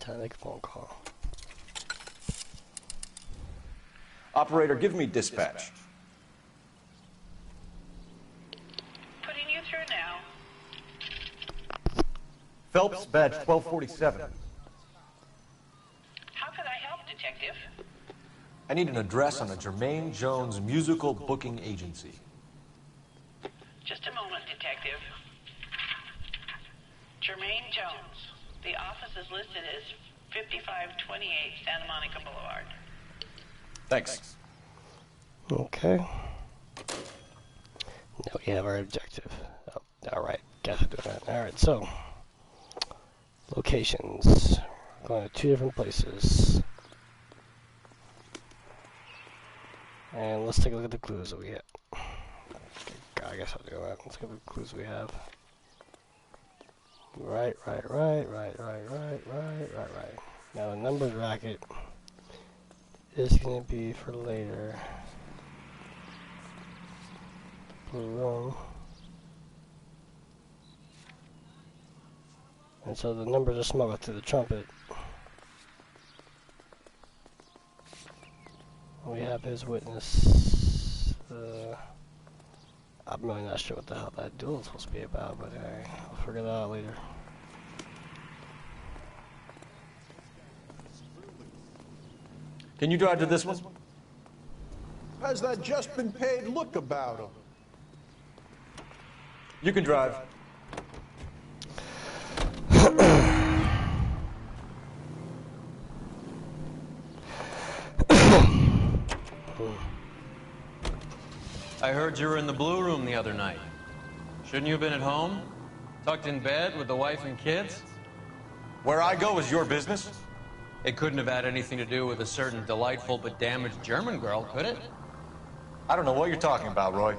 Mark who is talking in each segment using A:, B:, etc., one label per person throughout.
A: Time to make a phone call.
B: Operator, give me dispatch.
C: Putting you through now.
B: Phelps, badge 1247.
C: How can I help, Detective?
B: I need an address on a Jermaine Jones musical booking agency.
C: Just a moment, Detective. Jermaine Jones. The office is listed as 5528 Santa Monica Boulevard.
B: Thanks.
A: Okay. Now we have our objective. Oh, alright, guess we're doing that. Alright, so locations. We're going to 2 different places. And let's take a look at the clues that we have. Okay, I guess I'll do that. Let's look at the clues we have. Right. Now the numbers racket is going to be for later. Blue room. And so the numbers are smuggled through the trumpet. We have his witness. I'm really not sure what the hell that duel is supposed to be about, but I'll figure that out later.
B: Can you drive to this one?
D: Has that just been paid look about him?
B: You can drive.
E: I heard you were in the Blue Room the other night. Shouldn't you have been at home? Tucked in bed with the wife and kids?
B: Where I go is your business?
E: It couldn't have had anything to do with a certain delightful but damaged German girl, could it?
B: I don't know what you're talking about, Roy.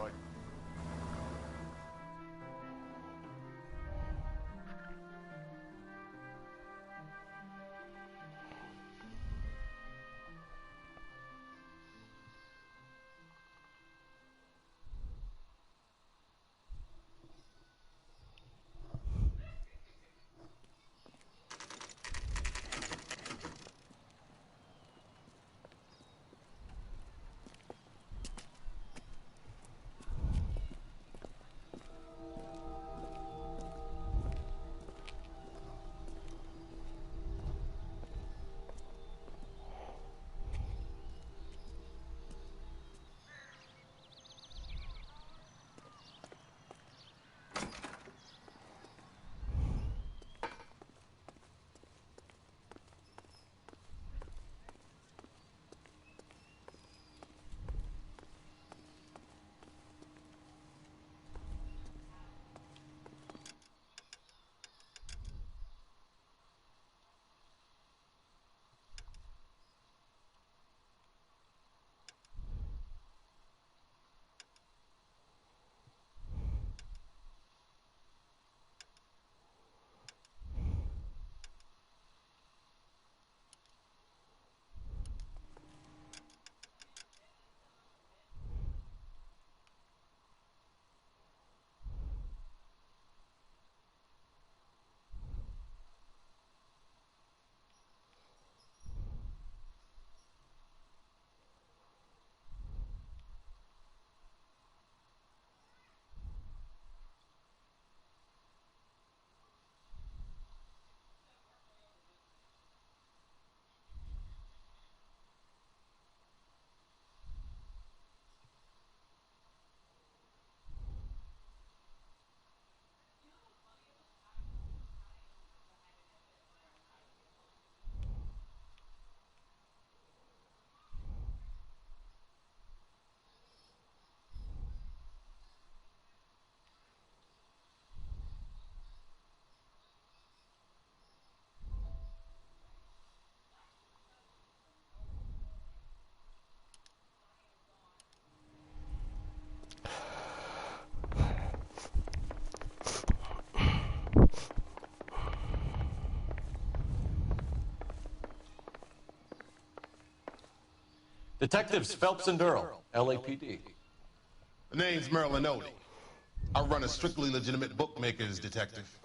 B: Detectives Phelps and Earl, LAPD.
F: The name's Merlin Odie. I run a strictly legitimate bookmakers detective.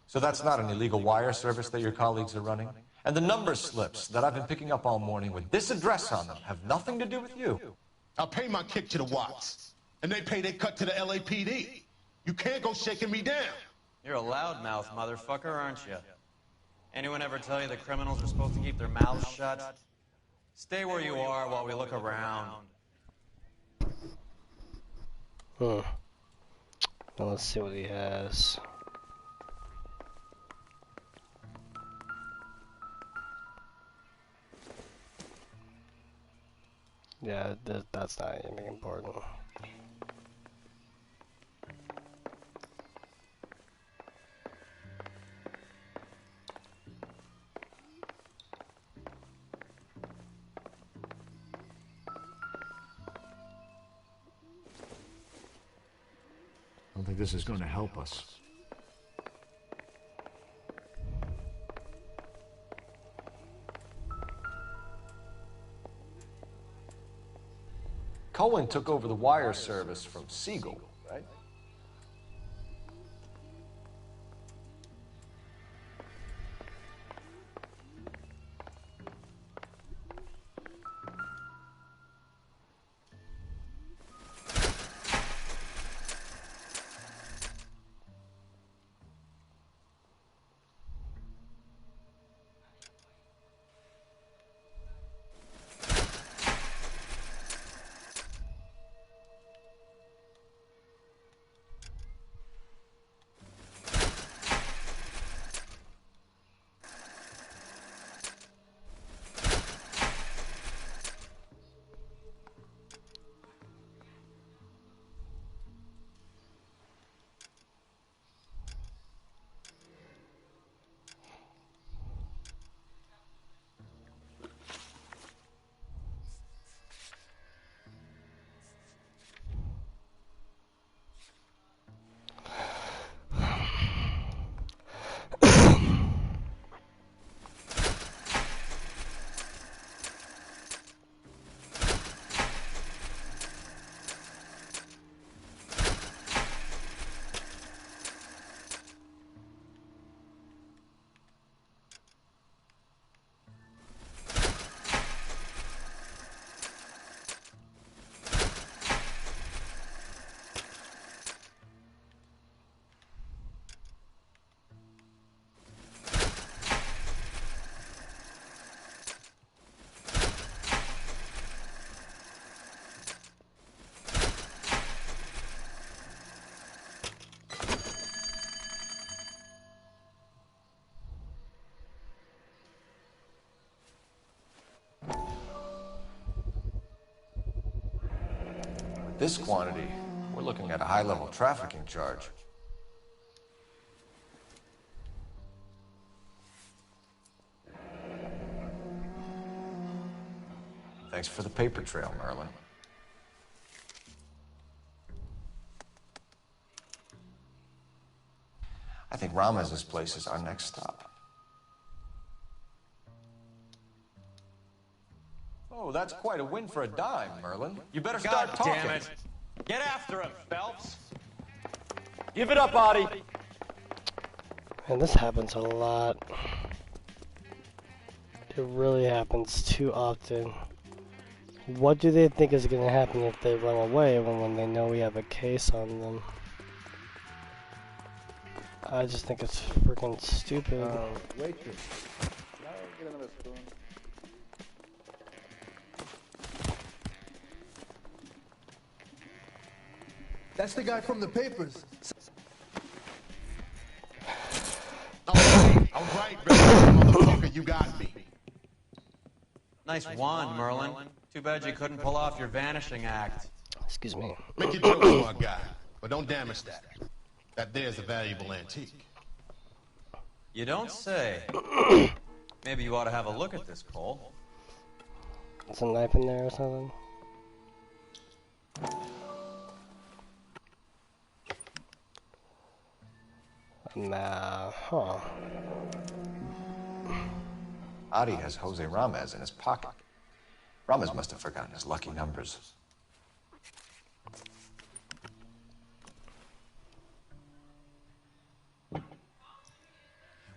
B: So that's not an illegal wire service that your colleagues are running? And the number slips that I've been picking up all morning with this address on them have nothing to do with you.
F: I'll pay my kick to the Watts, and they pay their cut to the LAPD. You can't go shaking me down.
E: You're a loudmouth motherfucker, aren't you? Anyone ever tell you that criminals are supposed to keep their mouths shut? Stay where you are while we look around.
A: Now let's see what he has. Yeah, that's not even important.
G: I don't think this is going to help us.
B: Cohen took over the wire service from Siegel, right? This quantity, we're looking at a high-level trafficking charge. Thanks for the paper trail, Merlin. I think Ramez's place is our next stop. Oh, that's quite a win for a dime, Merlin. You better start talking.
E: God damn it. Get after him, Phelps. Give it up, Audie.
A: And this happens a lot. It really happens too often. What do they think is going to happen if they run away when they know we have a case on them? I just think it's freaking stupid.
H: Waitress. Now get another spoon.
D: That's the guy from the papers.
F: All right, motherfucker, you got me.
E: Nice wand, Merlin. Too bad you couldn't pull off your vanishing act.
A: Excuse me.
F: Make your jokes, my guy, but don't damage that. That there's a valuable antique.
E: You don't say. Maybe you ought to have a look at this, Cole.
A: Is a knife in there or something? Nah, huh.
B: Adi has Jose Ramez in his pocket. Ramez must have forgotten his lucky numbers.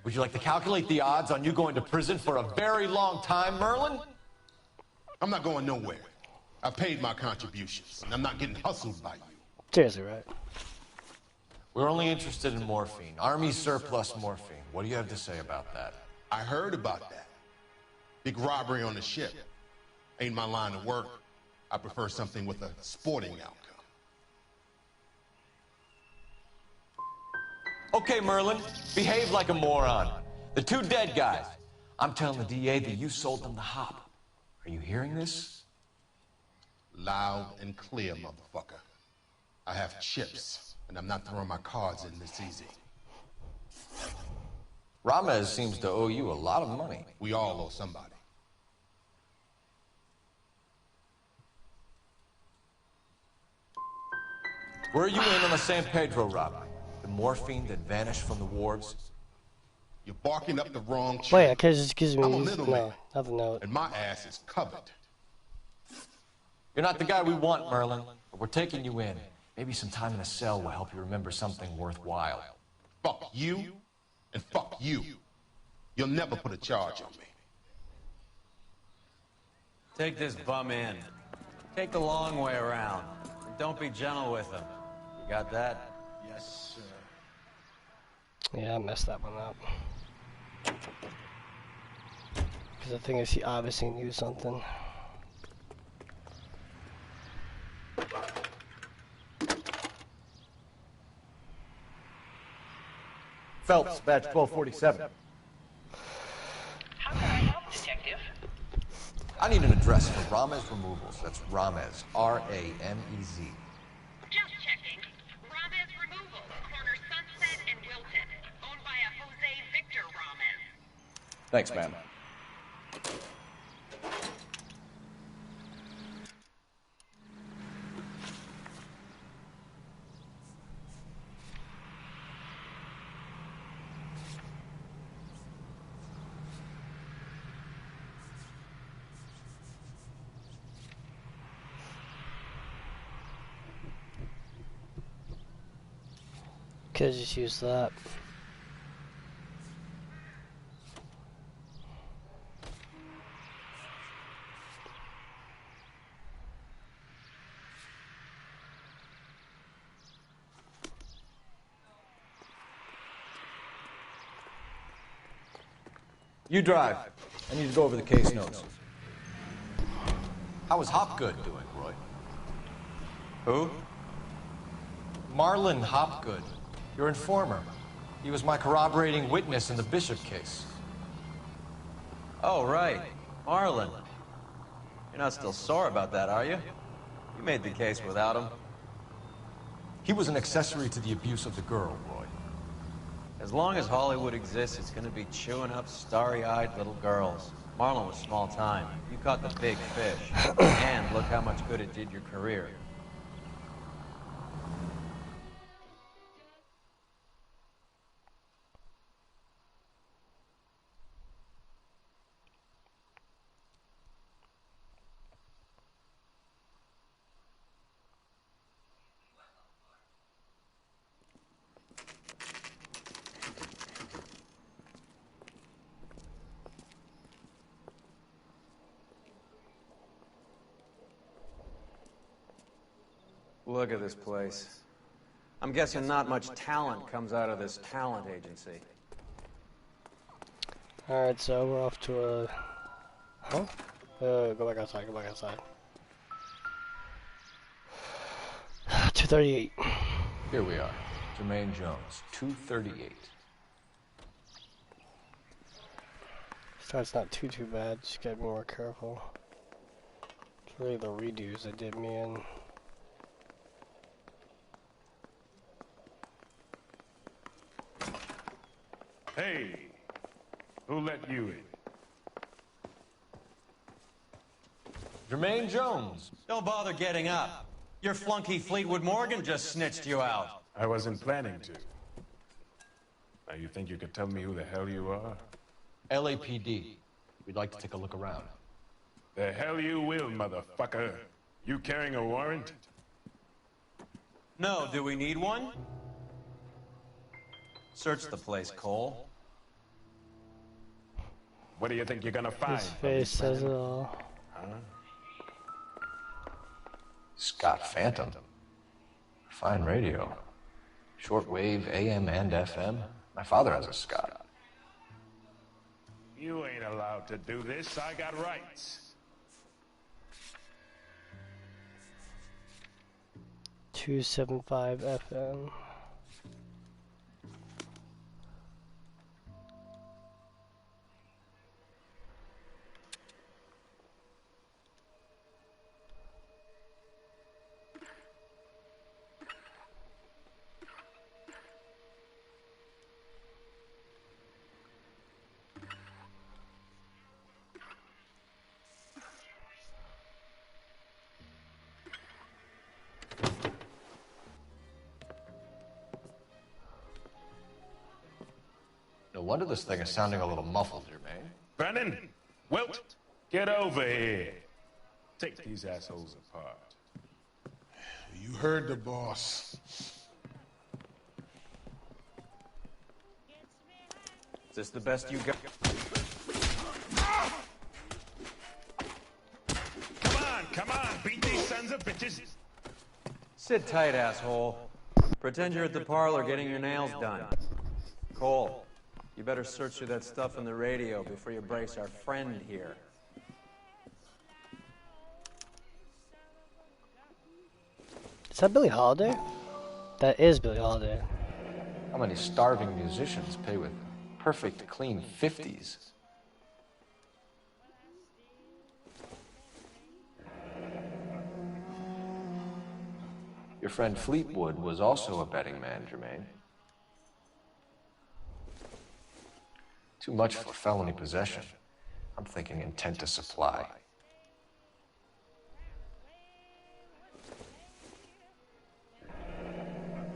B: Would you like to calculate the odds on you going to prison for a very long time, Merlin?
F: I'm not going nowhere. I paid my contributions, and I'm not getting hustled by you.
A: Seriously, right?
B: We're only interested in morphine. Army surplus morphine. What do you have to say about that?
F: I heard about that. Big robbery on the ship. Ain't my line of work. I prefer something with a sporting outcome.
B: Okay, Merlin, behave like a moron. The two dead guys. I'm telling the DA that you sold them the hop. Are you hearing this?
F: Loud and clear, motherfucker. I have chips, and I'm not throwing my cards in this easy.
B: Ramez seems to owe you a lot of money.
F: We all owe somebody.
B: Were you in on the San Pedro robbery? The morphine that vanished from the wharves?
F: You're barking up the wrong tree.
A: Wait, okay, excuse me.
F: I'm a middleman,
A: No, nothing. No.
F: and my ass is covered.
B: You're not the guy we want, Merlin, but we're taking you in. Maybe some time in a cell will help you remember something worthwhile.
F: Fuck you, and fuck you. You'll never put a charge on me.
E: Take this bum in. Take the long way around. And don't be gentle with him. You got that?
F: Yes, sir.
A: Yeah, I messed that one up. Because the thing is, he obviously knew something.
G: Phelps, badge 1247.
C: How can I help, Detective?
B: I need an address for Ramez Removals. That's Ramez, R-A-M-E-Z.
C: Just checking. Ramez Removal, corner Sunset and Wilton, owned by a Jose Victor Ramez.
G: Thanks, ma'am.
A: Could've just used that.
G: You drive. I need to go over the case notes.
B: How is Hopgood doing, Roy?
E: Who?
B: Marlon Hopgood, your informer. He was my corroborating witness in the Bishop case.
E: Oh, right. Marlon. You're not still sore about that, are you? You made the case without him.
B: He was an accessory to the abuse of the girl, Roy.
E: As long as Hollywood exists, it's gonna be chewing up starry-eyed little girls. Marlon was small time. You caught the big fish. And look how much good it did your career. Look at this place. I'm guessing not much talent comes out of this talent agency.
A: Alright, so we're off to a... Huh? Go back outside, go back outside. 238.
B: Here we are. Jermaine Jones, 238.
A: So it's not too bad, just gotta be more careful. It's really the redos that did me in.
I: Hey, who let you in?
B: Jermaine Jones.
E: Don't bother getting up. Your flunky Fleetwood Morgan just snitched you out.
I: I wasn't planning to. Now, you think you could tell me who the hell you are?
B: LAPD. We'd like to take a look around.
I: The hell you will, motherfucker. You carrying a warrant?
E: No, do we need one? Search the place, Cole.
I: What do you think you're gonna find?
A: His face says it all.
I: Huh?
B: Scott Phantom. Fine radio. Shortwave, AM and FM. My father has a Scott.
I: You ain't allowed to do this. I got rights.
A: 275 FM.
B: No wonder this thing is sounding a little muffled here, man.
I: Brennan, Wilt, get over here. Take these assholes apart.
F: You heard the boss.
E: Is this the best you got?
I: Come on, beat these sons of bitches.
E: Sit tight, asshole. Pretend you're at the parlor getting your nails done. Cole, you better search through that stuff in the radio before you brace our friend here.
A: Is that Billie Holiday? That is Billie Holiday.
B: How many starving musicians pay with perfect, clean 50s? Your friend Fleetwood was also a betting man, Jermaine. Too much for felony possession. I'm thinking intent to supply.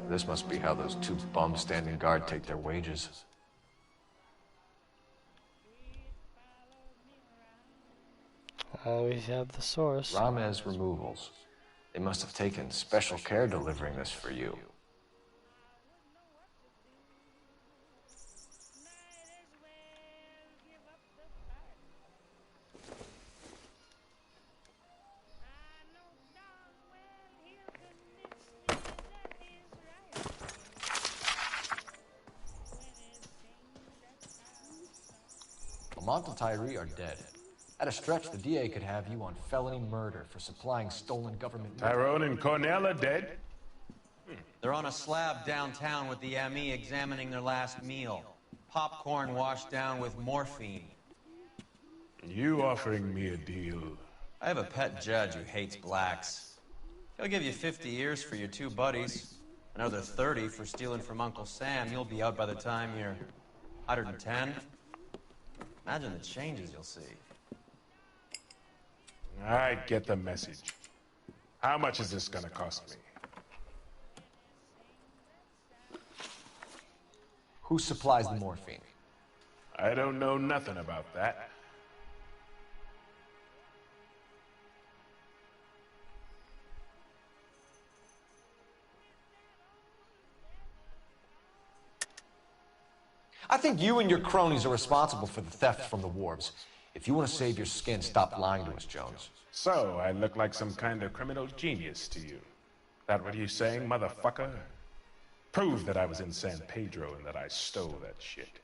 B: This must be how those two bums standing guard take their wages.
A: We have the source.
B: Ramez Removals. They must have taken special care delivering this for you. Lamont and Tyree are dead. At a stretch, the DA could have you on felony murder for supplying stolen government...
I: Tyrone and Cornell are dead?
E: They're on a slab downtown with the ME examining their last meal. Popcorn washed down with morphine.
I: You offering me a deal?
E: I have a pet judge who hates blacks. He'll give you 50 years for your two buddies. Another 30 for stealing from Uncle Sam. You'll be out by the time you're 110. Imagine the changes you'll see.
I: I get the message. How much is this gonna cost me?
B: Who supplies the morphine?
I: I don't know nothing about that.
B: I think you and your cronies are responsible for the theft from the wharves. If you want to save your skin, stop lying to us, Jones.
I: So, I look like some kind of criminal genius to you. That what you saying, motherfucker? Prove that I was in San Pedro and that I stole that shit.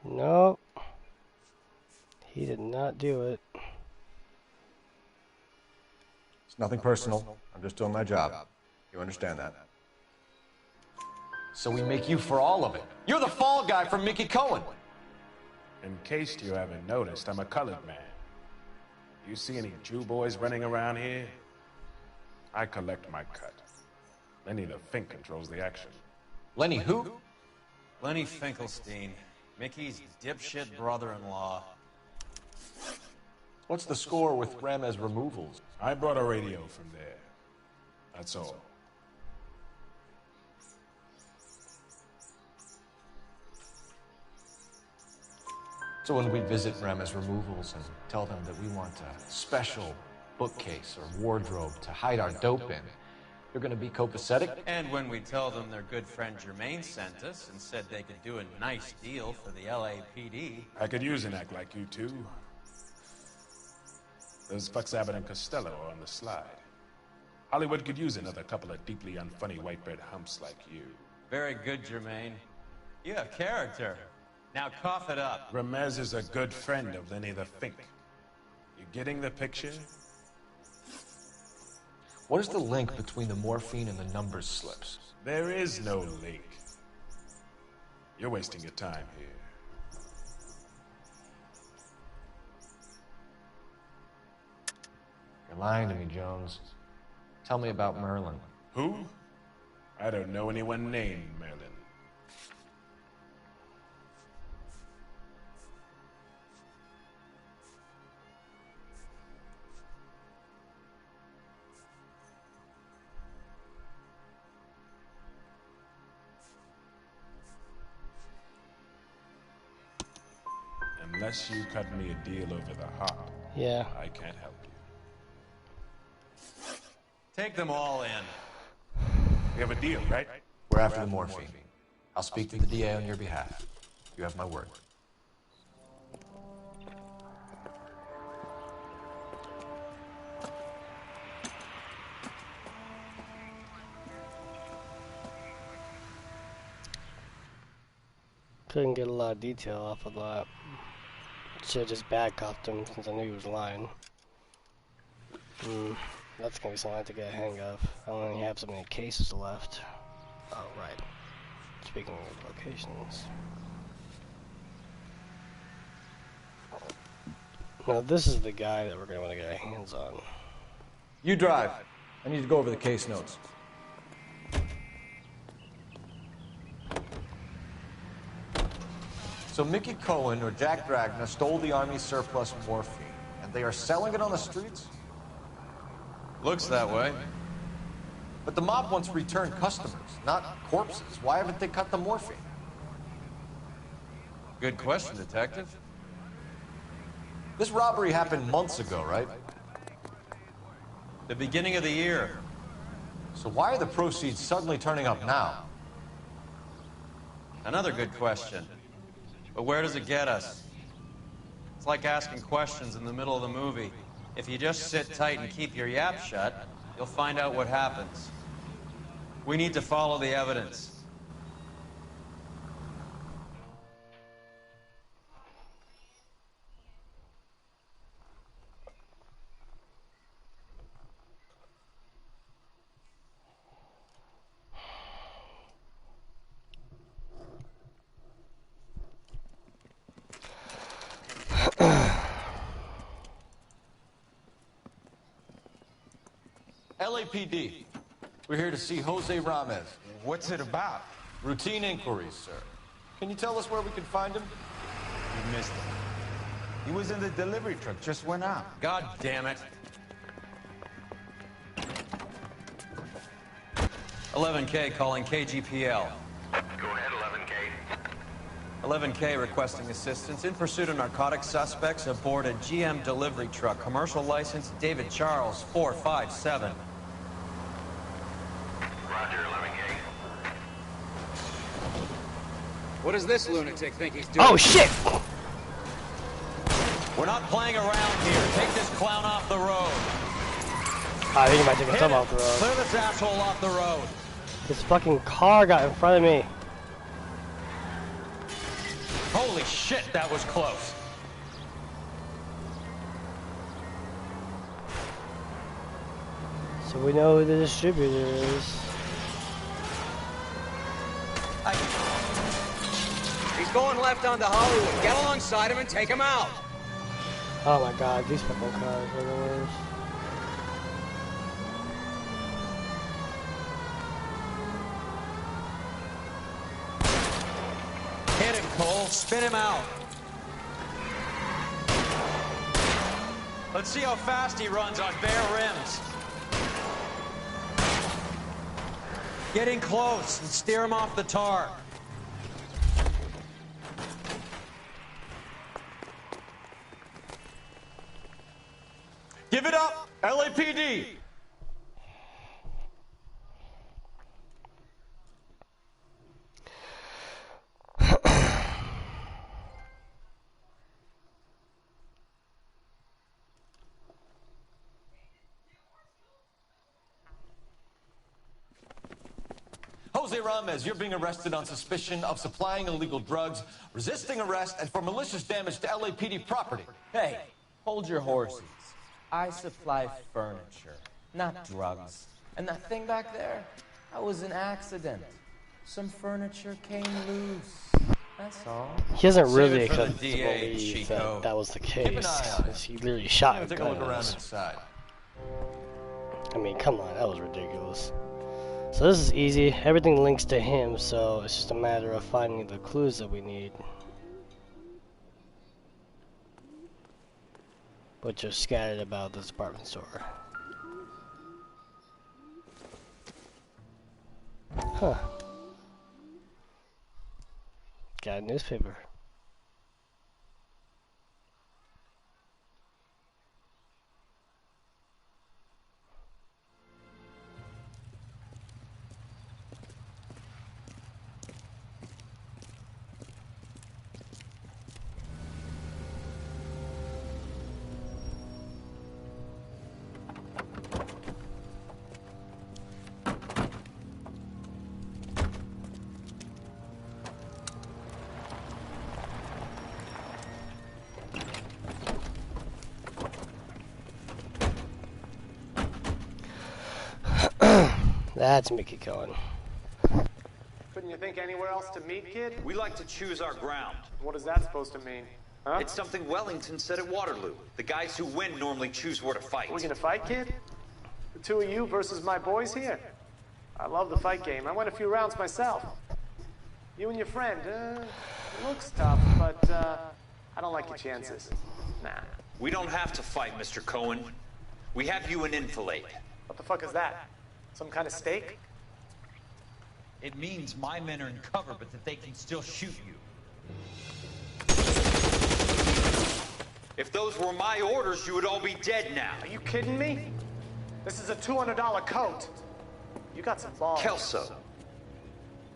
A: No. He did not do it.
J: It's nothing personal. I'm just doing my job. You understand that?
B: So we make you for all of it. You're the fall guy from Mickey Cohen.
I: In case you haven't noticed, I'm a colored man. You see any Jew boys running around here? I collect my cut. Lenny the Fink controls the action.
B: Lenny who?
E: Lenny Finkelstein, Mickey's dipshit brother-in-law.
B: What's the score with Ramez Removals?
I: I brought a radio from there. That's all.
B: So when we visit Ramez Removals and tell them that we want a special bookcase or wardrobe to hide our dope in, You're gonna be copacetic?
E: And when we tell them their good friend Jermaine sent us and said they could do a nice deal for the LAPD.
I: I could use an act like you two. Those fucks Abbott and Costello are on the slide. Hollywood could use another couple of deeply unfunny white bread humps like you.
E: Very good, Jermaine. You have character. Now cough it up.
I: Ramez is a good friend of Lenny the Fink. You getting the picture?
B: What is the link between the morphine and the numbers slips?
I: There is no link. You're wasting your time here.
B: You're lying to me, Jones. Tell me about Merlin.
I: Who? I don't know anyone named Merlin. Unless you cut me a deal over the hop,
A: Yeah.
I: I can't help you.
E: Take them all in.
I: We have a deal, right?
B: We're after the morphine. I'll speak to the DA on your behalf. You have my word.
A: Couldn't get a lot of detail off of that. Should've just backcuffed him since I knew he was lying. That's gonna be something I have to get a hang of. I only have so many cases left. Oh, right. Speaking of locations. Now, this is the guy that we're gonna want to get our hands on.
B: You drive. I need to go over the case notes. So Mickey Cohen or Jack Dragna stole the Army surplus morphine, and they are selling it on the streets?
E: Looks that way.
B: But the mob wants returned customers, not corpses. Why haven't they cut the morphine?
E: Good question, Detective.
B: This robbery happened months ago, right?
E: The beginning of the year.
B: So why are the proceeds suddenly turning up now?
E: Another good question. But where does it get us? It's like asking questions in the middle of the movie. If you just sit tight and keep your yap shut, you'll find out what happens. We need to follow the evidence.
B: LAPD. We're here to see Jose Ramez.
K: What's it about?
B: Routine inquiries, sir. Can you tell us where we can find him?
K: You missed him. He was in the delivery truck, just went out.
E: God damn it. 11K calling KGPL.
C: Go ahead, 11K.
E: 11K requesting assistance in pursuit of narcotic suspects aboard a GM delivery truck. Commercial license David Charles 457.
C: Roger, 11K.
L: What does this lunatic think he's doing?
A: Oh, shit!
E: We're not playing around here. Take this clown off the road.
A: I think he might take himself off the road.
E: Clear this asshole off the road.
A: This fucking car got in front of me.
E: Holy shit, that was close.
A: So we know who the distributor is.
L: He's going left onto Hollywood. Get alongside him and take him out.
A: Oh my god, these fucking cars are the worst.
E: Hit him, Cole. Spin him out. Let's see how fast he runs on bare rims. Get in close and steer him off the tar. Give it up, LAPD!
B: Jose Ramos, you're being arrested on suspicion of supplying illegal drugs, resisting arrest, and for malicious damage to LAPD property.
M: Hey, hold your horses. I supply furniture, not drugs. And that thing back there, that was an accident. Some furniture came loose. That's all.
A: He hasn't really
E: Save it for the
A: accepted to
E: DA,
A: believe
E: Chico.
A: that was the
B: Keep an
A: case.
B: eye on it.
A: 'Cause he literally shot
B: Take a look around inside.
A: I mean, come on, that was ridiculous. So this is easy. Everything links to him, so it's just a matter of finding the clues that we need. Which are scattered about this department store. Huh. Got a newspaper. That's Mickey Cohen.
N: Couldn't you think anywhere else to meet, kid?
L: We like to choose our ground.
N: What is that supposed to mean? Huh?
L: It's something Wellington said at Waterloo. The guys who win normally choose where to fight.
N: We gonna fight, kid? The two of you versus my boys here? I love the fight game. I went a few rounds myself. You and your friend, looks tough, but I don't like your chances. Nah.
L: We don't have to fight, Mr. Cohen. We have you in enfilade.
N: What the fuck is that? Some kind of stake?
K: It means my men are in cover, but that they can still shoot you.
L: If those were my orders, you would all be dead now.
N: Are you kidding me? This is a $200 coat. You got some balls.
L: Kelso.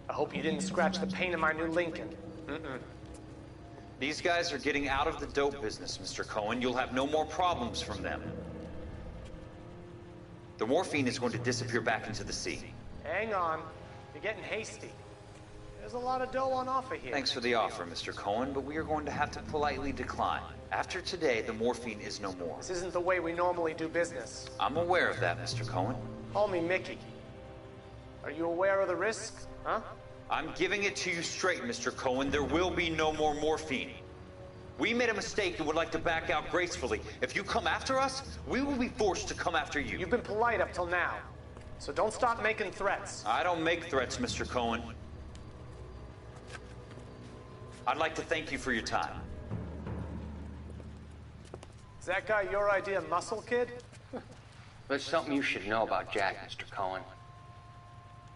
N: I hope you didn't scratch the paint of my new Lincoln.
L: These guys are getting out of the dope business, Mr. Cohen. You'll have no more problems from them. The morphine is going to disappear back into the sea.
N: Hang on. You're getting hasty. There's a lot of dough on offer here.
L: Thanks for the offer, Mr. Cohen, but we are going to have to politely decline. After today, the morphine is no more.
N: This isn't the way we normally do business.
L: I'm aware of that, Mr. Cohen.
N: Call me Mickey. Are you aware of the risks, huh?
L: I'm giving it to you straight, Mr. Cohen. There will be no more morphine. We made a mistake and would like to back out gracefully. If you come after us, we will be forced to come after you.
N: You've been polite up till now, so don't stop making threats.
L: I don't make threats, Mr. Cohen. I'd like to thank you for your time.
N: Is that guy your idea of muscle, kid?
O: There's something you should know about Jack, Mr. Cohen.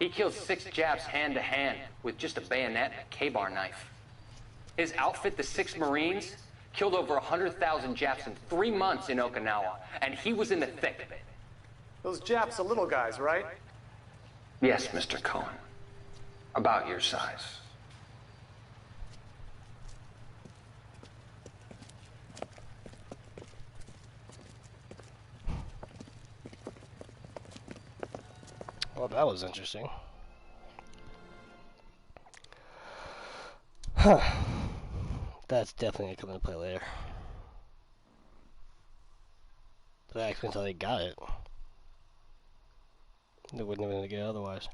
O: He killed 6 Japs hand to hand with just a bayonet and a K-bar knife. His outfit, the 6 Marines, killed over 100,000 Japs in 3 months in Okinawa, and he was in the thick of it.
N: Those Japs are little guys, right?
O: Yes, Mr. Cohen. About your size.
A: Well, that was interesting. Huh. That's definitely gonna come into play later. But actually, until they got it, they wouldn't have been able to get it otherwise.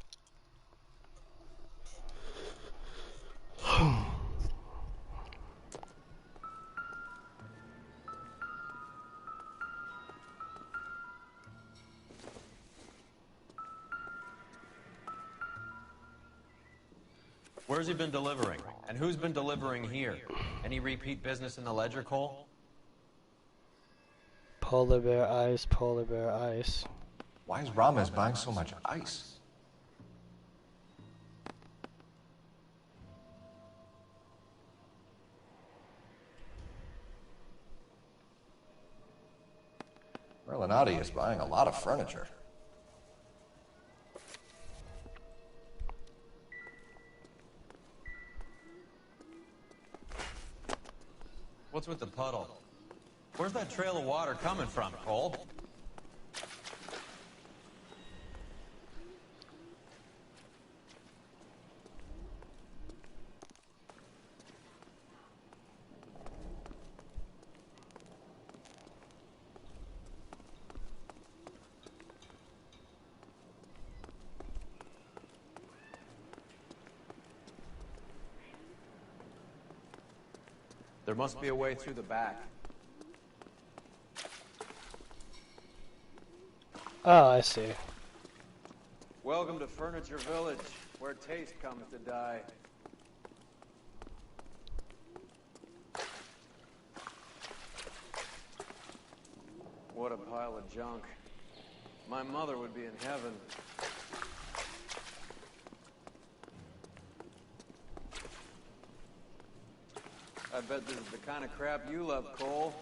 E: Where's he been delivering? And who's been delivering here? Any repeat business in the ledger, Cole?
A: Polar bear ice, polar bear ice.
J: Why is Ramos buying so much ice? Merlinati is buying a lot of furniture.
E: What's with the puddle? Where's that trail of water coming from, Cole? There must be a way through the back.
A: Oh, I see.
E: Welcome to Furniture Village, where taste comes to die. What a pile of junk. My mother would be in heaven. I bet this is the kind of crap you love, Cole.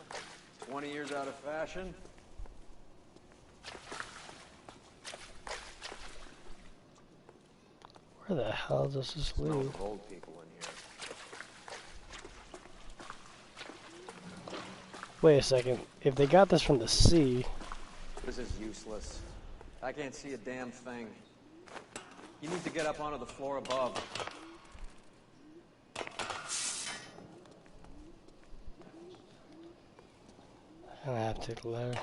E: 20 years out of fashion.
A: Where the hell does this lead?
E: Smells of old people in here.
A: Wait a second. If they got this from the sea...
E: This is useless. I can't see a damn thing. You need to get up onto the floor above.
A: I'm gonna have to take the ladder.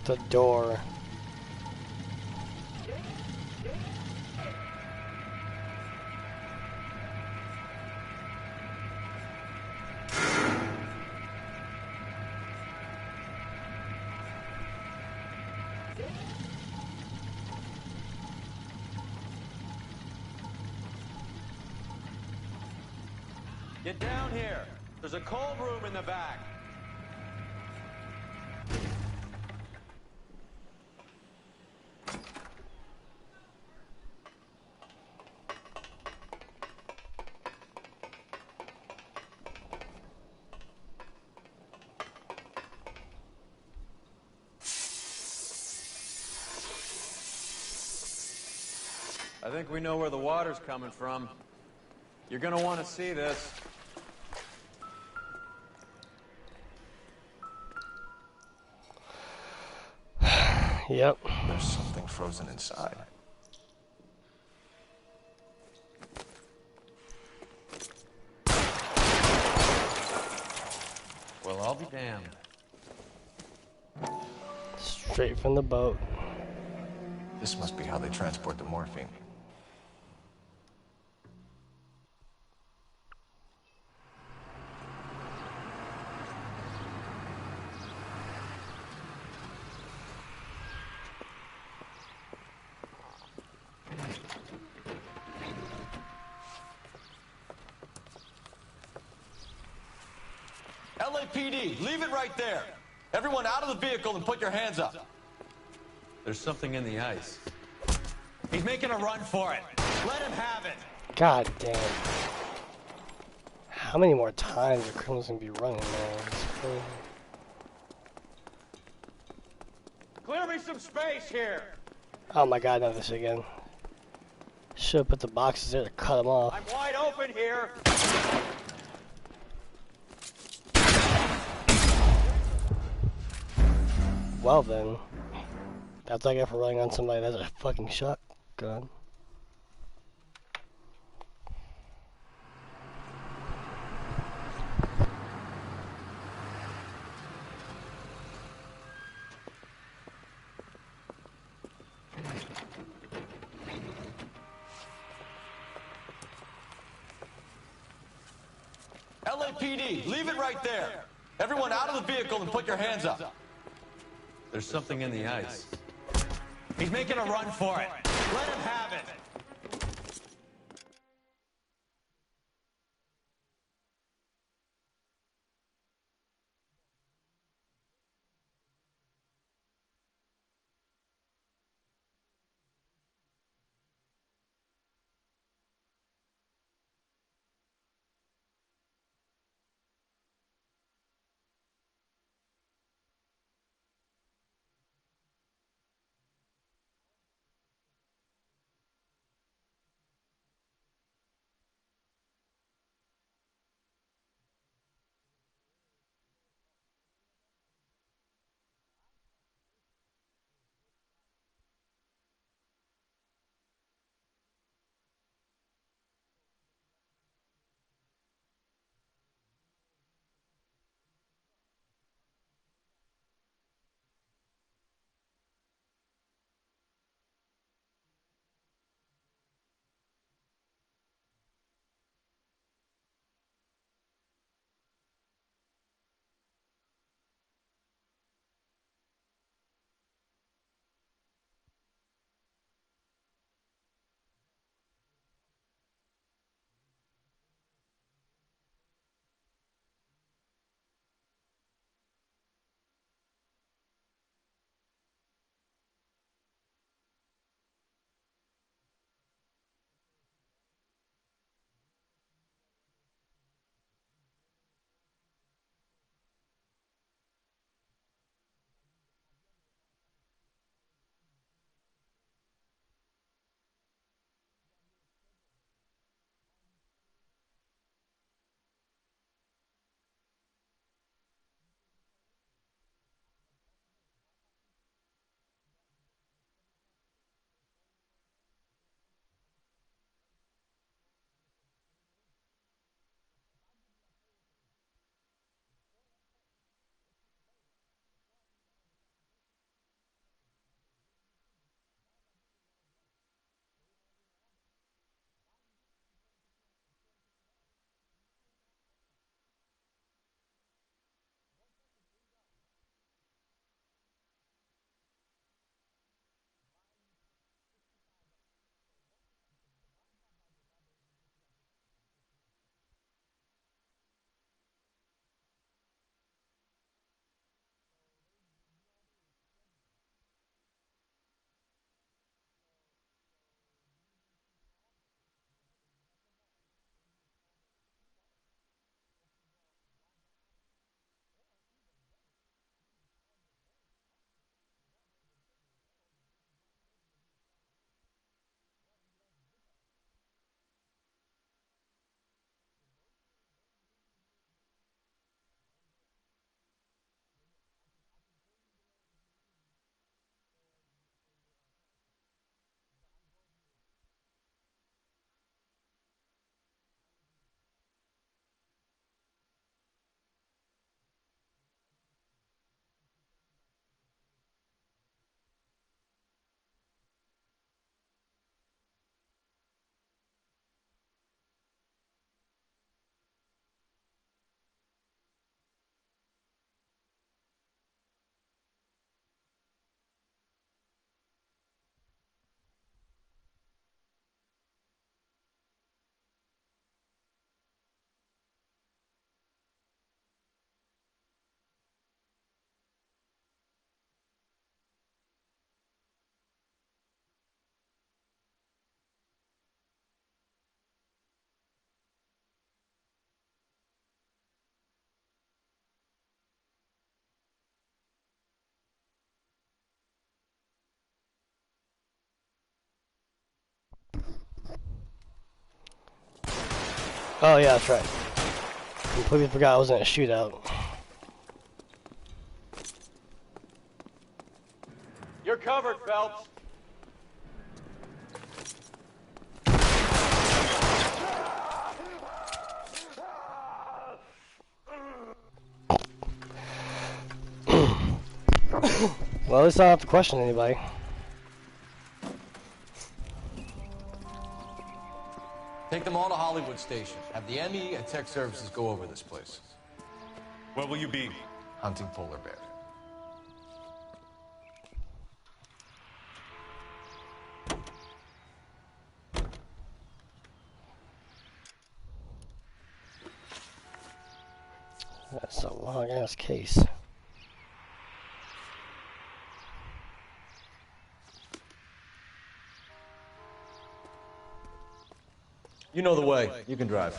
A: The door.
E: Get down here. There's a cold room in the back. I think we know where the water's coming from. You're gonna want to see this.
A: Yep.
J: There's something frozen inside.
E: Well, I'll be damned.
A: Straight from the boat.
J: This must be how they transport the morphine.
B: LAPD, leave it right there. Everyone out of the vehicle and put your hands up.
E: There's something in the ice.
B: He's making a run for it. Let him have it.
A: God damn. How many more times are criminals gonna be running, man? It's crazy.
E: Clear me some space here.
A: Oh my god, not this again. Should've put the boxes there to cut them off.
E: I'm wide open here.
A: Well then, that's what I get for running on somebody that's a fucking shotgun.
B: LAPD, leave it right there. Everyone out of the vehicle and put your hands up.
E: There's something in the ice.
B: He's making a run for it. Let him have it.
A: Oh yeah, that's right. Completely forgot I was in a shootout.
E: You're covered, Phelps.
A: Well, at least I don't have to question anybody.
B: Take them all to Hollywood Station. Have the ME and tech services go over this place.
P: Where will you be?
B: Hunting polar bear.
A: That's a long ass case.
B: You know the way. You can drive.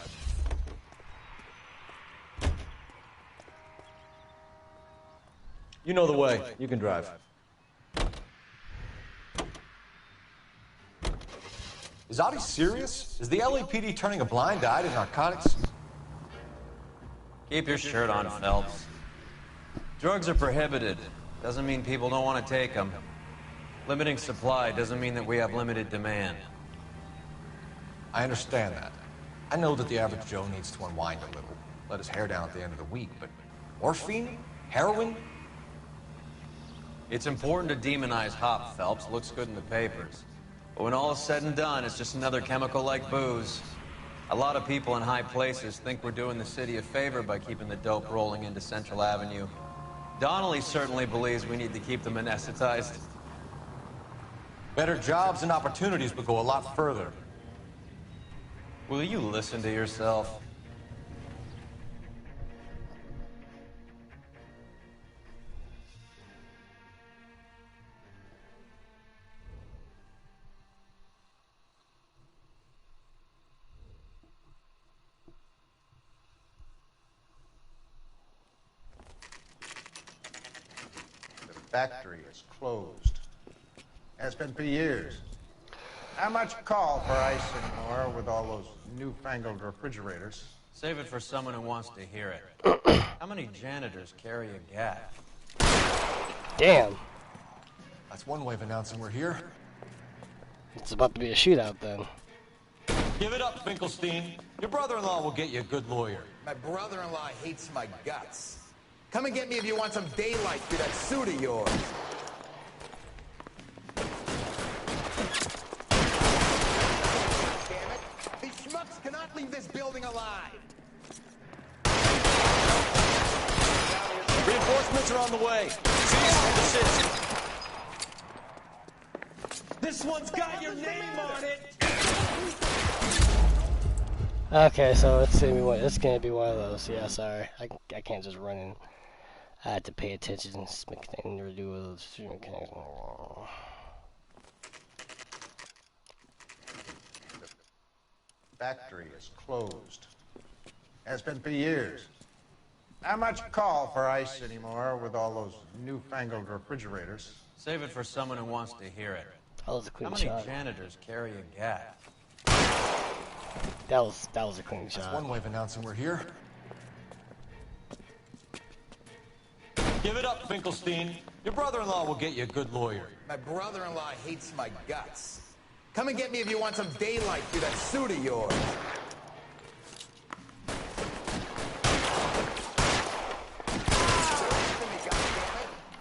B: You know the way. You can drive. Is Audie serious? Is the LAPD turning a blind eye to narcotics?
E: Keep your shirt on, Phelps. Drugs are prohibited. Doesn't mean people don't want to take them. Limiting supply doesn't mean that we have limited demand.
B: I understand that. I know that the average Joe needs to unwind a little, let his hair down at the end of the week, but morphine? Heroin?
E: It's important to demonize hop, Phelps. Looks good in the papers. But when all is said and done, it's just another chemical like booze. A lot of people in high places think we're doing the city a favor by keeping the dope rolling into Central Avenue. Donnelly certainly believes we need to keep them anesthetized.
B: Better jobs and opportunities would go a lot further.
E: Will you listen to yourself?
H: The factory is closed. Has been for years. How much call for ice anymore with all those newfangled refrigerators?
E: Save it for someone who wants to hear it. How many janitors carry a gat?
A: Damn.
B: That's one way of announcing we're here.
A: It's about to be a shootout then.
B: Give it up, Finkelstein. Your brother-in-law will get you a good lawyer.
Q: My brother-in-law hates my guts. Come and get me if you want some daylight through that suit of yours. Damn it. These schmucks cannot leave this building alive.
B: Reinforcements are on the way. Cease and desist.
Q: This one's got your name on it.
A: Okay, so it's gonna be one of those. Yeah, sorry, I can't just run in. I had to pay attention and to do with the connection.
H: The factory is closed. Has been for years. How much call for ice anymore with all those newfangled refrigerators?
E: Save it for someone who wants to hear it.
A: That was a clean
E: How many
A: shot.
E: janitors carry a gat?
A: That was a clean shot.
B: That's one way of announcing we're here. Give it up, Finkelstein. Your brother-in-law will get you a good lawyer.
Q: My brother-in-law hates my guts. Come and get me if you want some daylight through that suit of yours.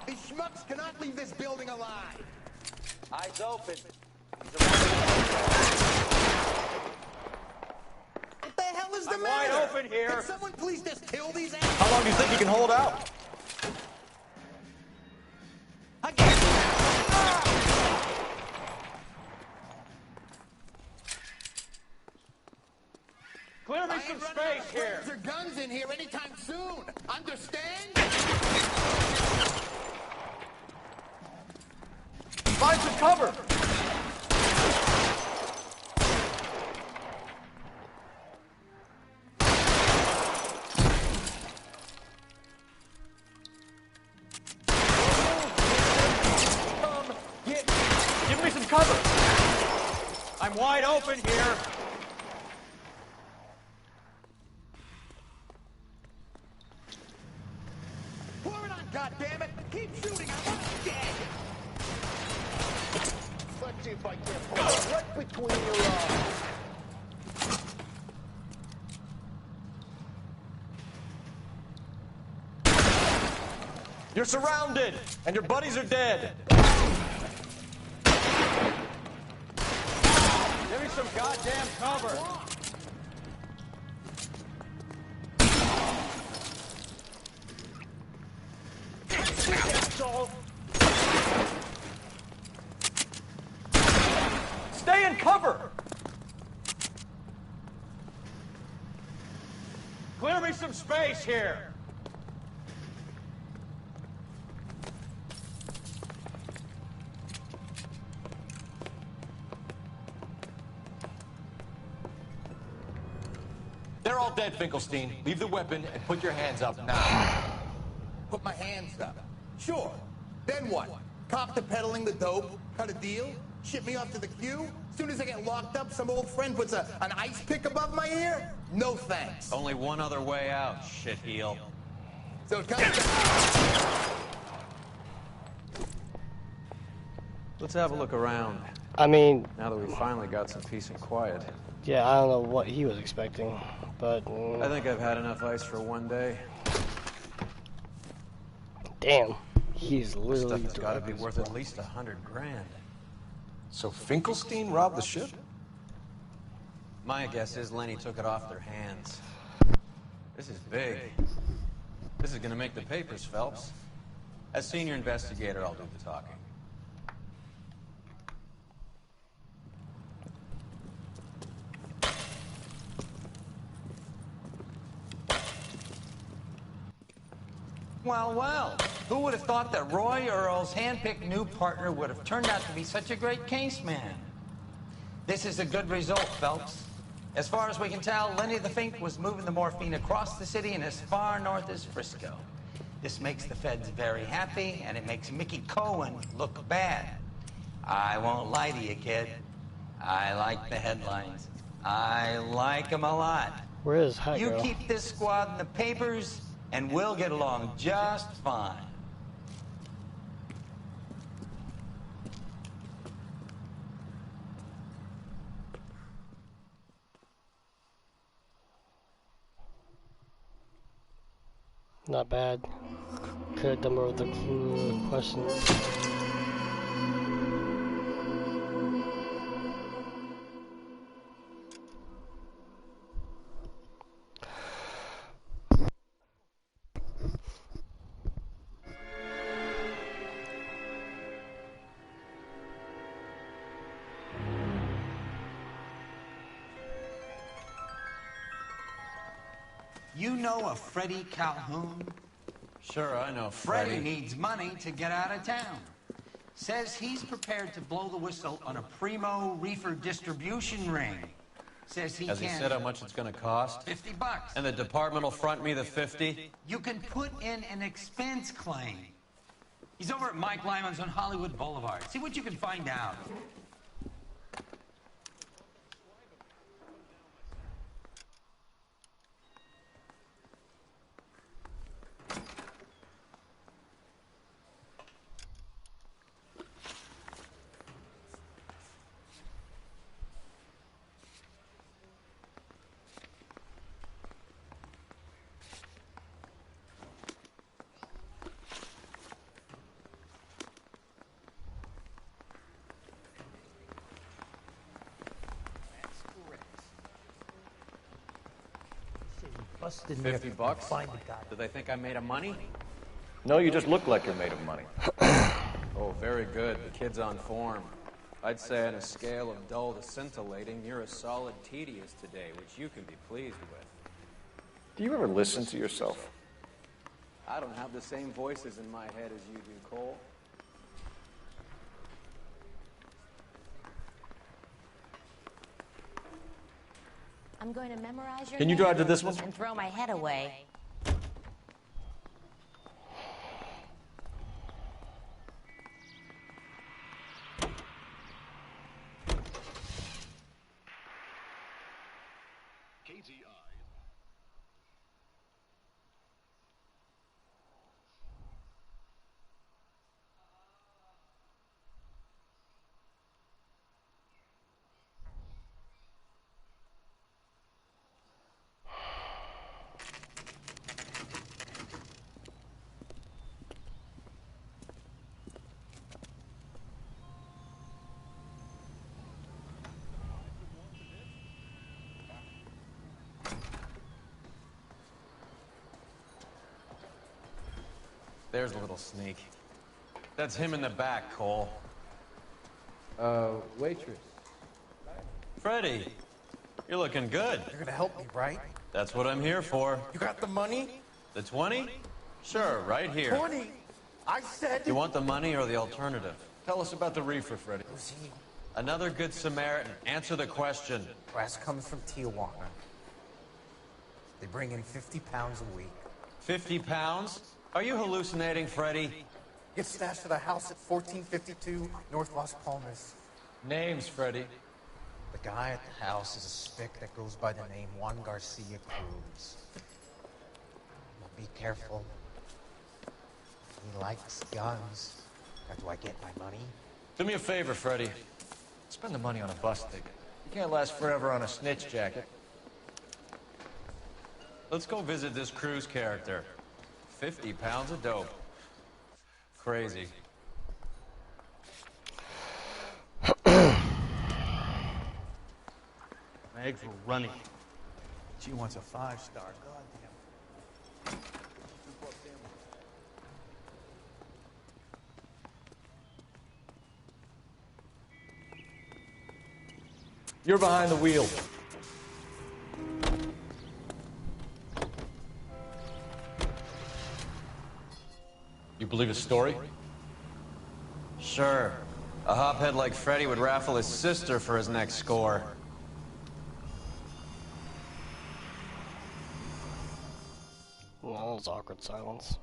Q: These schmucks cannot leave this building alive.
R: Eyes open.
Q: What the hell is the
R: I'm
Q: matter?
R: wide open here.
Q: Can someone please just kill these assholes?
B: How long do you think you can hold out?
R: Clear me some space here.
Q: Or guns in here anytime soon. Understand?
B: Find some cover.
R: Give me some cover. I'm wide open here.
Q: Pour it on, goddammit! Keep shooting! I want him dead!
D: between your eyes.
B: You're surrounded, and your buddies are dead.
R: Give me some goddamn cover. Stay in cover. Clear me some space here.
B: They're all dead, Finkelstein. Leave the weapon and put your hands up now.
Q: Put my hands up. Sure. Then what? Cop to peddling the dope? Cut a deal? Ship me off to the queue? Soon as I get locked up, some old friend puts an ice pick above my ear? No thanks.
E: Only one other way out, shitheel.
Q: So it comes down.
E: Let's have a look around.
A: I mean,
E: now that we finally got some peace and quiet.
A: Yeah, I don't know what he was expecting, but...
E: I think I've had enough ice for one day.
A: Damn. He's literally...
E: Stuff has got to be worth at least $100 grand.
B: So Finkelstein robbed the ship?
E: My guess is Lenny took it off their hands. This is big. This is gonna make the papers, Phelps. As senior investigator, I'll do the talking.
S: Well, well, who would have thought that Roy Earl's handpicked new partner would have turned out to be such a great case man? This is a good result, Phelps. As far as we can tell, Lenny the Fink was moving the morphine across the city and as far north as Frisco. This makes the feds very happy, and it makes Mickey Cohen look bad. I won't lie to you, kid. I like the headlines. I like them a lot.
A: Where is Hot
S: You
A: Girl?
S: keep this squad in the papers, and we'll get along just fine.
A: Not bad. Could have done more with the questions.
S: You know a Freddie Calhoun?
E: Sure, I know
S: Freddie needs money to get out of town. Says he's prepared to blow the whistle on a primo reefer distribution ring. Says he
E: Has he
S: can...
E: said how much it's gonna cost?
S: $50.
E: And the department will front me the 50?
S: You can put in an expense claim. He's over at Mike Lyman's on Hollywood Boulevard. See what you can find out.
E: $50? Do they think I'm made of money?
J: No, you just look like you're made of money.
E: Oh, very good. The kid's on form. I'd say on a scale of dull to scintillating, you're a solid tedious today, which you can be pleased with.
J: Do you ever listen to yourself?
E: I don't have the same voices in my head as you do, Cole.
T: I'm going to memorize your
J: Can you
T: name
J: drive to this one?
T: and throw my head away.
E: There's a little sneak. That's him in the back, Cole.
M: Waitress.
E: Freddy, you're looking good.
Q: You're gonna help me, right?
E: That's what I'm here for.
Q: You got the money?
E: The 20? Sure, right here.
Q: 20? I said...
E: You want the money or the alternative?
J: Tell us about the reefer, Freddy.
Q: Who's he?
E: Another good Samaritan. Answer the question.
Q: Brass comes from Tijuana. They bring in 50 pounds a week.
E: 50 pounds? Are you hallucinating, Freddy?
Q: Gets stashed at a house at 1452 North Las Palmas.
J: Names, Freddy.
Q: The guy at the house is a spick that goes by the name Juan Garcia Cruz. Well, be careful. He likes guns. How do I get my money?
E: Do me a favor, Freddy.
J: Spend the money on a bus ticket. You can't last forever on a snitch jacket.
E: Let's go visit this Cruz character. 50 pounds of dope. Crazy.
K: My eggs were running. She wants a 5-star. Goddamn.
J: You're behind the wheel.
E: You believe his story? Sure. A hophead like Freddy would raffle his sister for his next score.
A: Well, that was awkward silence.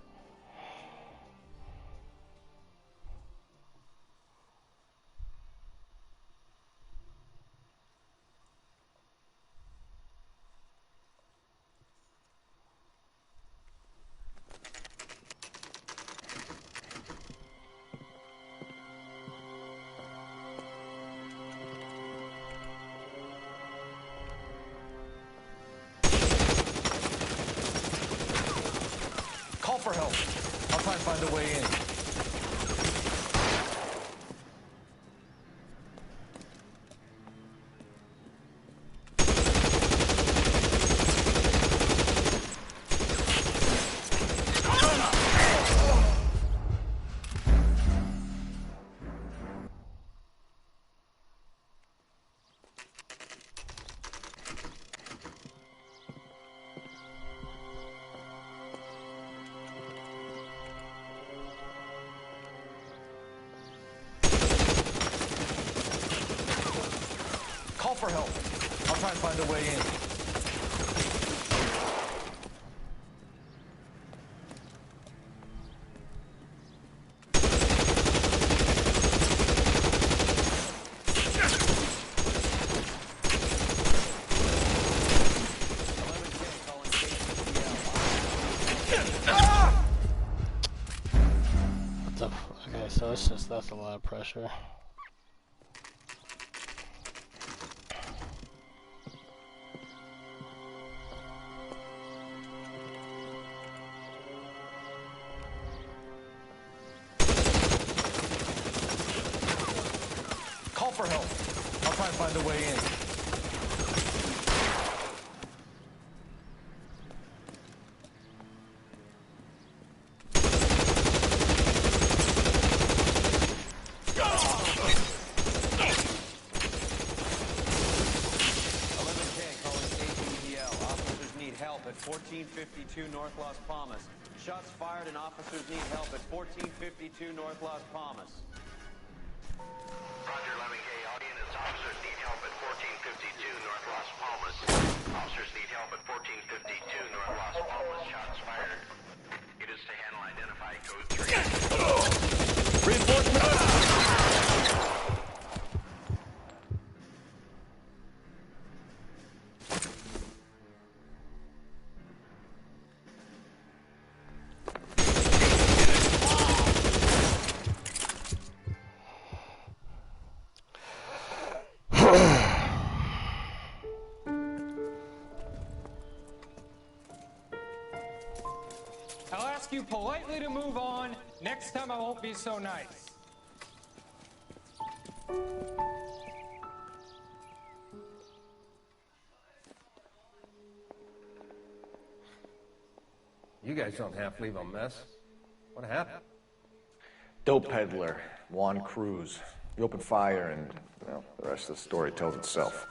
J: Call for help. I'll try and find a way in. Call for help. I'll try and find a way in.
A: Okay, so it's just, that's a lot of pressure.
J: Call for help. I'll try and find a way in.
E: At 1452 North Las Palmas. Shots fired and officers need help at 1452 North Las Palmas.
U: Roger, 11K. All units, officers need help at 1452 North Las Palmas. Officers need help at 1452 North Las Palmas. Shots fired. Units to handle identify code 3.
J: Reinforcements!
V: I'll ask you politely to move on. Next time I won't be so nice.
J: You guys don't half leave a mess. What happened? Dope peddler, Juan Cruz. He opened fire and, well, the rest of the story tells itself.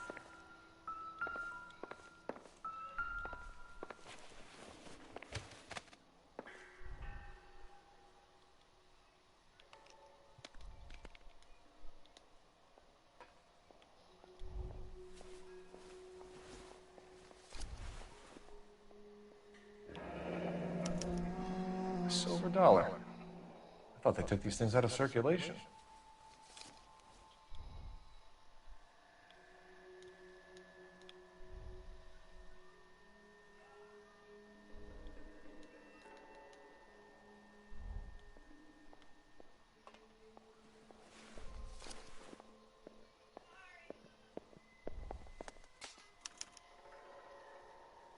J: Silver dollar. I thought they took these things out of circulation.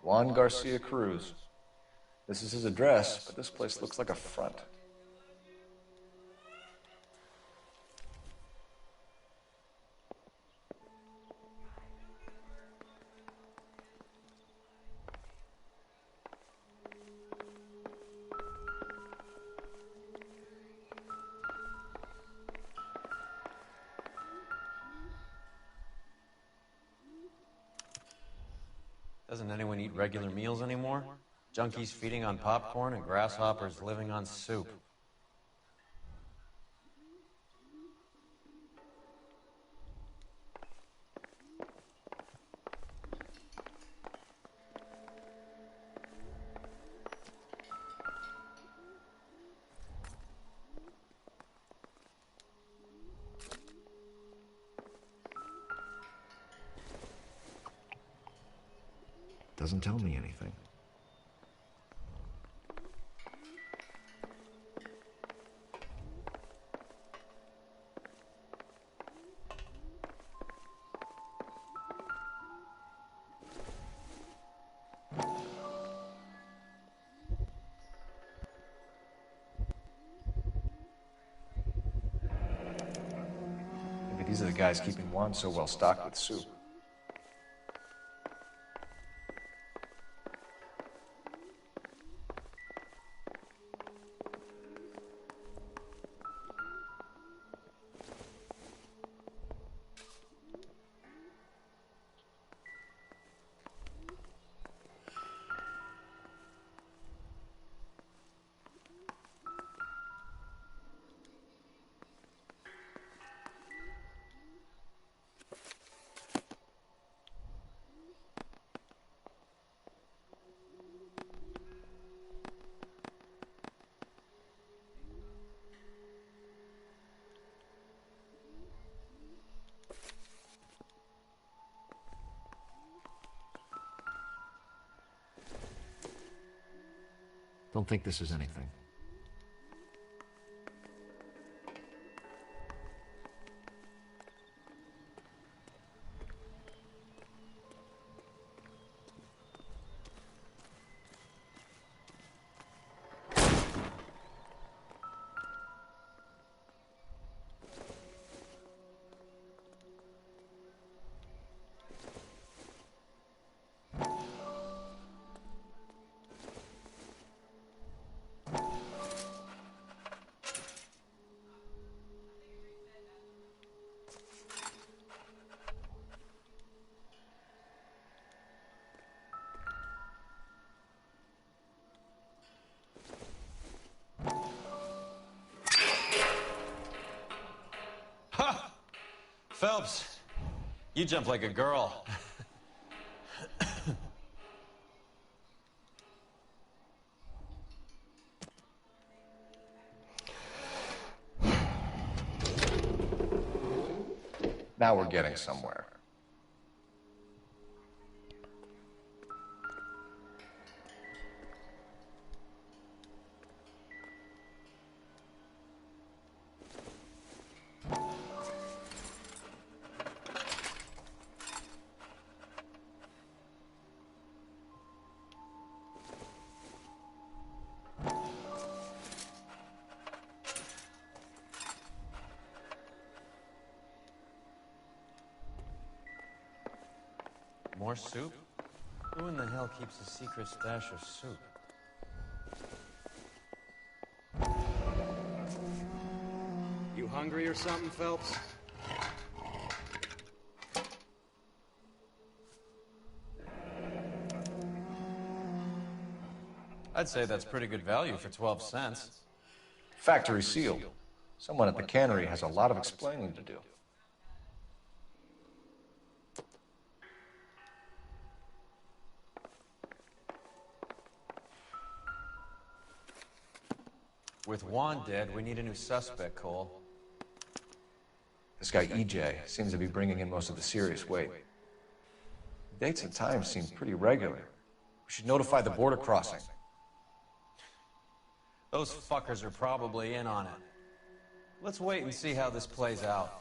J: Juan Garcia Cruz. This is his address, but this place looks like a front.
E: Doesn't anyone eat regular meals anymore? Junkies feeding on popcorn and grasshoppers living on soup.
J: Doesn't tell me anything. Maybe these are the guys keeping Juan so well stocked with soup. Don't think this is anything.
E: Phelps, you jump like a girl.
J: Now we're getting somewhere.
E: More soup? Who in the hell keeps a secret stash of soup? hungry or something, Phelps? I'd say that's pretty good value for 12 cents.
J: Factory sealed. Someone at the cannery has a lot of explaining to do.
E: With Juan dead, we need a new suspect, Cole.
J: This guy EJ seems to be bringing in most of the serious weight. Dates and times seem pretty regular. We should notify the border crossing.
E: Those fuckers are probably in on it. Let's wait and see how this plays out.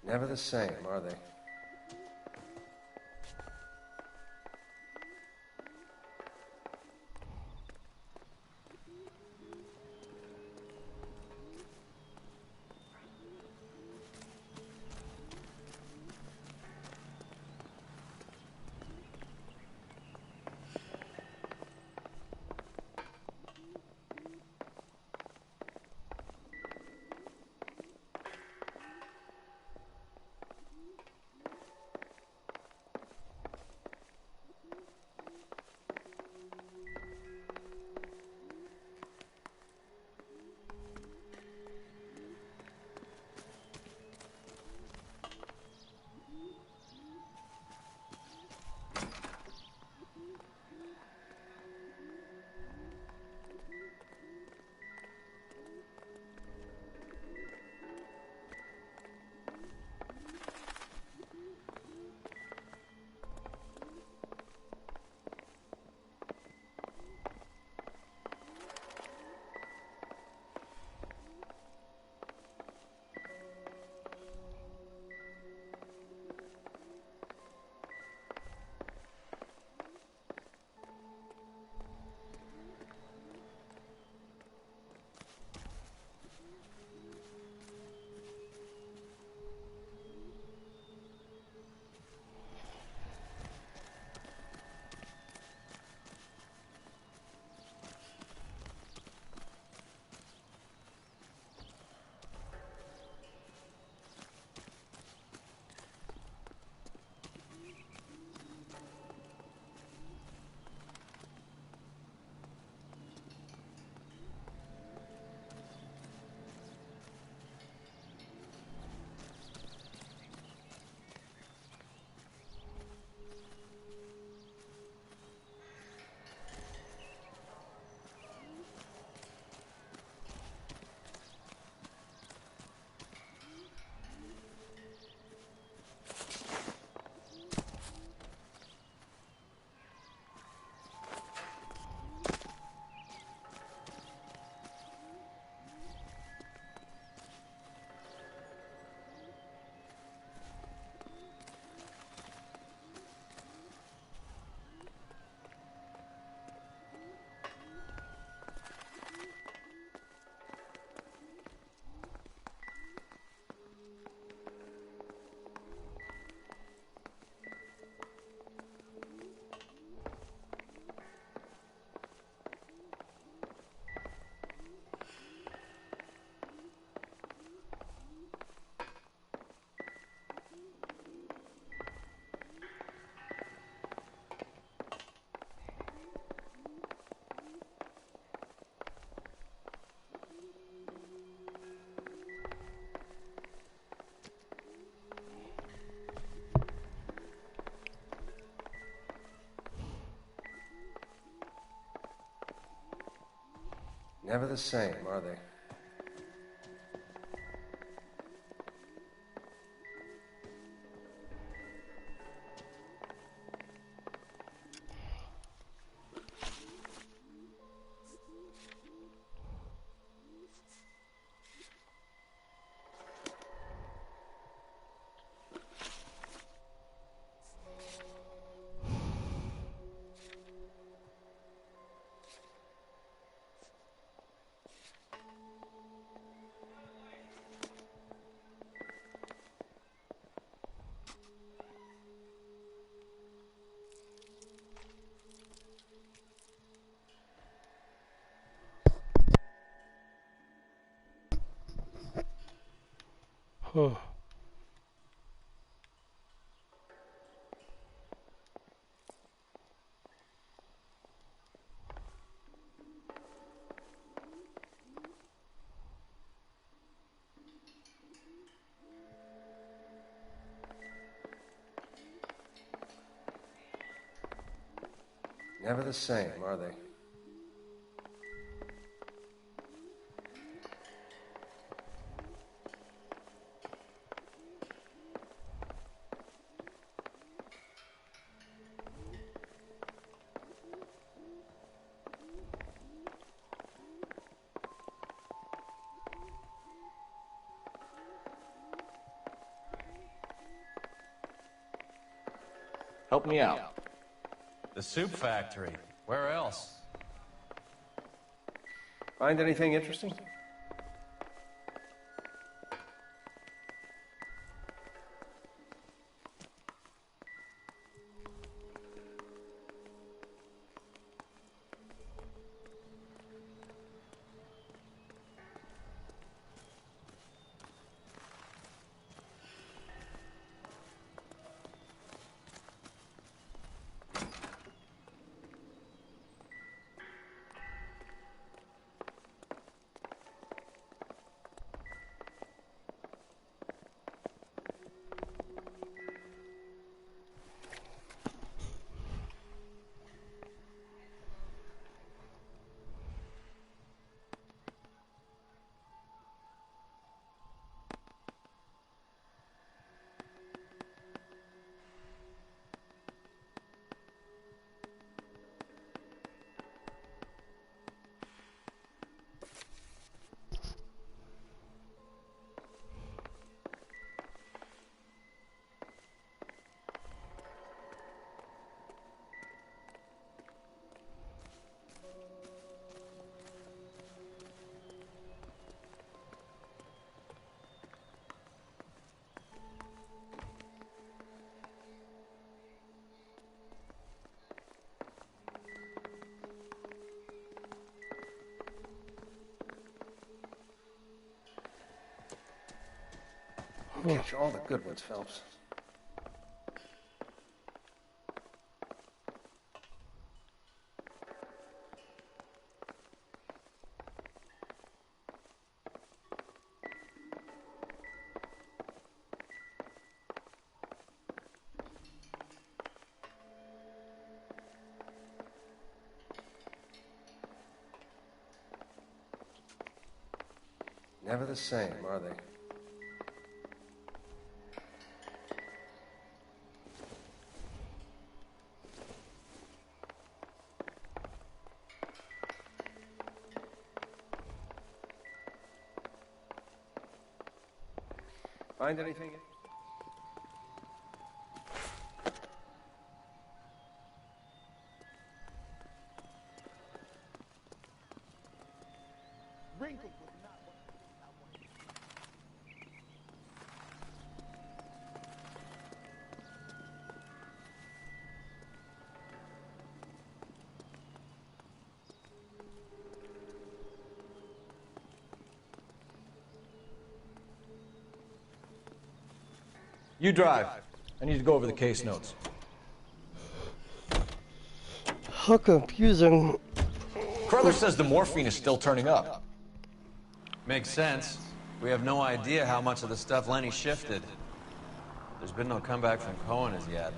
J: Never the same, are they? Never the same, are they?
A: Huh.
J: Never the same, are they?
B: Help me out.
E: The soup factory. Where else?
J: Find anything interesting? Catch all the good ones, Phelps. Never the same, are they? Find anything?
Q: Wrinkled.
B: You drive. I need to go over the case notes.
A: How confusing.
B: Crothers says the morphine is still turning up.
E: Makes sense. We have no idea how much of the stuff Lenny shifted. There's been no comeback from Cohen as yet.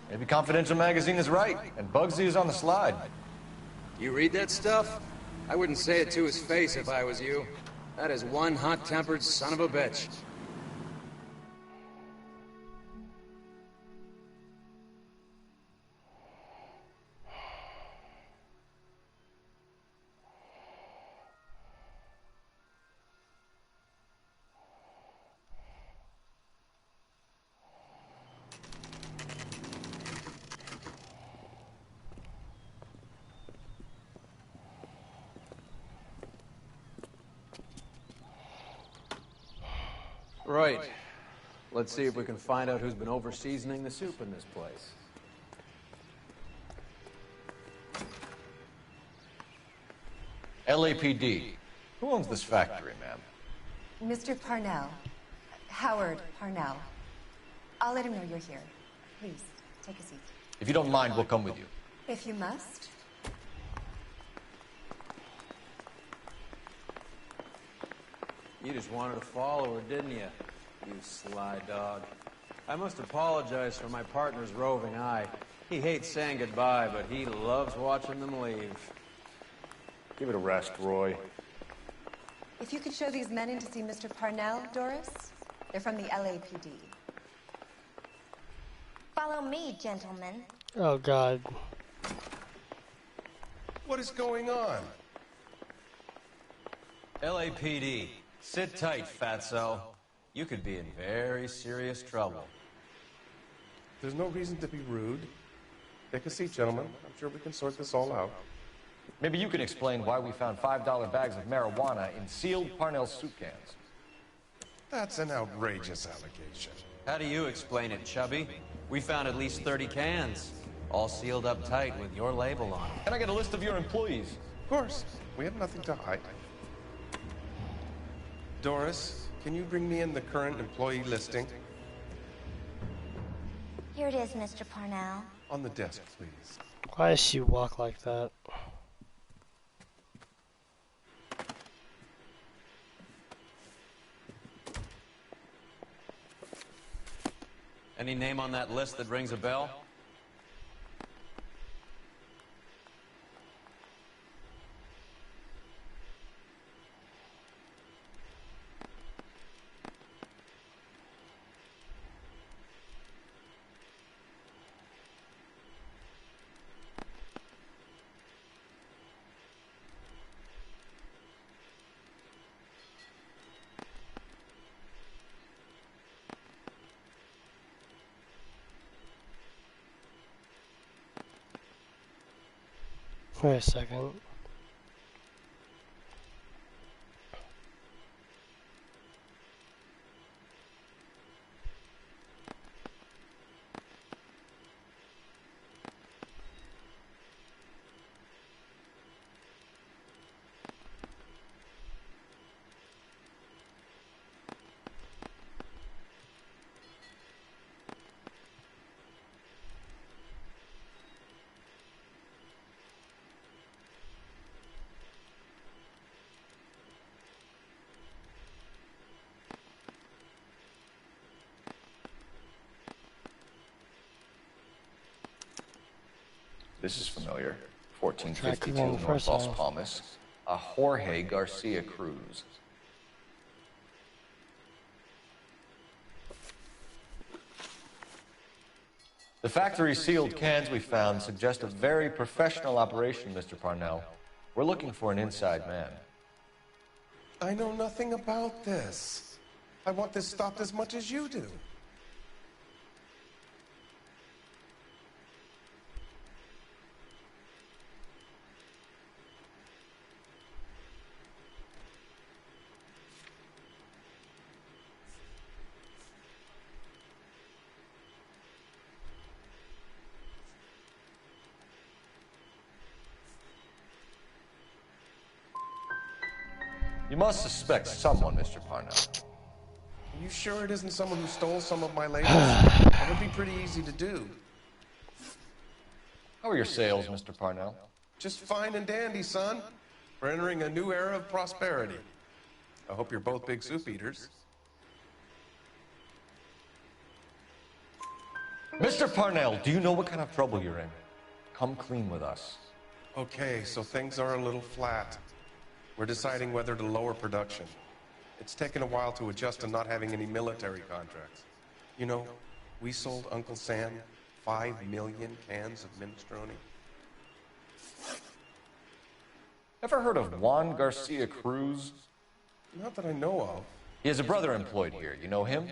B: Maybe Confidential Magazine is right, and Bugsy is on the slide.
F: You read that stuff? I wouldn't say it to his face if I was you. That is one hot-tempered son of a bitch.
E: Right. Let's see if we can find out who's been over-seasoning the soup in this place.
J: LAPD. Who owns this factory, ma'am?
G: Mr. Parnell. Howard Parnell. I'll let him know you're here. Please, take a seat.
J: If you don't mind, we'll come with you.
G: If you must.
E: You just wanted to follow her, didn't you? You sly dog. I must apologize for my partner's roving eye. He hates saying goodbye, but he loves watching them leave.
I: Give it a rest, Roy.
G: If you could show these men in to see Mr. Parnell, Doris. They're from the LAPD.
W: Follow me, gentlemen.
A: Oh, God.
D: What is going on?
E: LAPD. Sit tight, fatso. You could be in very serious trouble.
I: There's no reason to be rude. Take a seat, gentlemen. I'm sure we can sort this all out.
J: Maybe you can explain why we found $5 bags of marijuana in sealed Parnell soup cans.
I: That's an outrageous allegation.
E: How do you explain it, Chubby? We found at least 30 cans, all sealed up tight with your label on them.
J: Can I get a list of your employees?
I: Of course. We have nothing to hide. Doris, can you bring me in the current employee listing?
W: Here it is, Mr. Parnell.
I: On the desk, please.
A: Why does she walk like that?
E: Any name on that list that rings a bell?
A: Wait a second.
J: This is familiar. 1452
A: Tracking
J: North
A: first
J: Las
A: off.
J: Palmas. A Jorge Garcia Cruz. The factory sealed cans we found suggest a very professional operation, Mr. Parnell. We're looking for an inside man.
I: I know nothing about this. I want this stopped as much as you do.
J: You must suspect someone, Mr. Parnell.
I: Are you sure it isn't someone who stole some of my labels? That would be pretty easy to do.
J: How are your sales, Mr. Parnell?
I: Just fine and dandy, son. We're entering a new era of prosperity. I hope you're both big soup eaters.
J: Mr. Parnell, do you know what kind of trouble you're in? Come clean with us.
C: Okay, so things are a little flat. We're deciding whether to lower production. It's taken a while to adjust to not having any military contracts. You know, we sold Uncle Sam 5 million cans of minestrone.
J: Ever heard of Juan Garcia Cruz?
C: Not that I know of.
J: He has a brother employed here. You know him?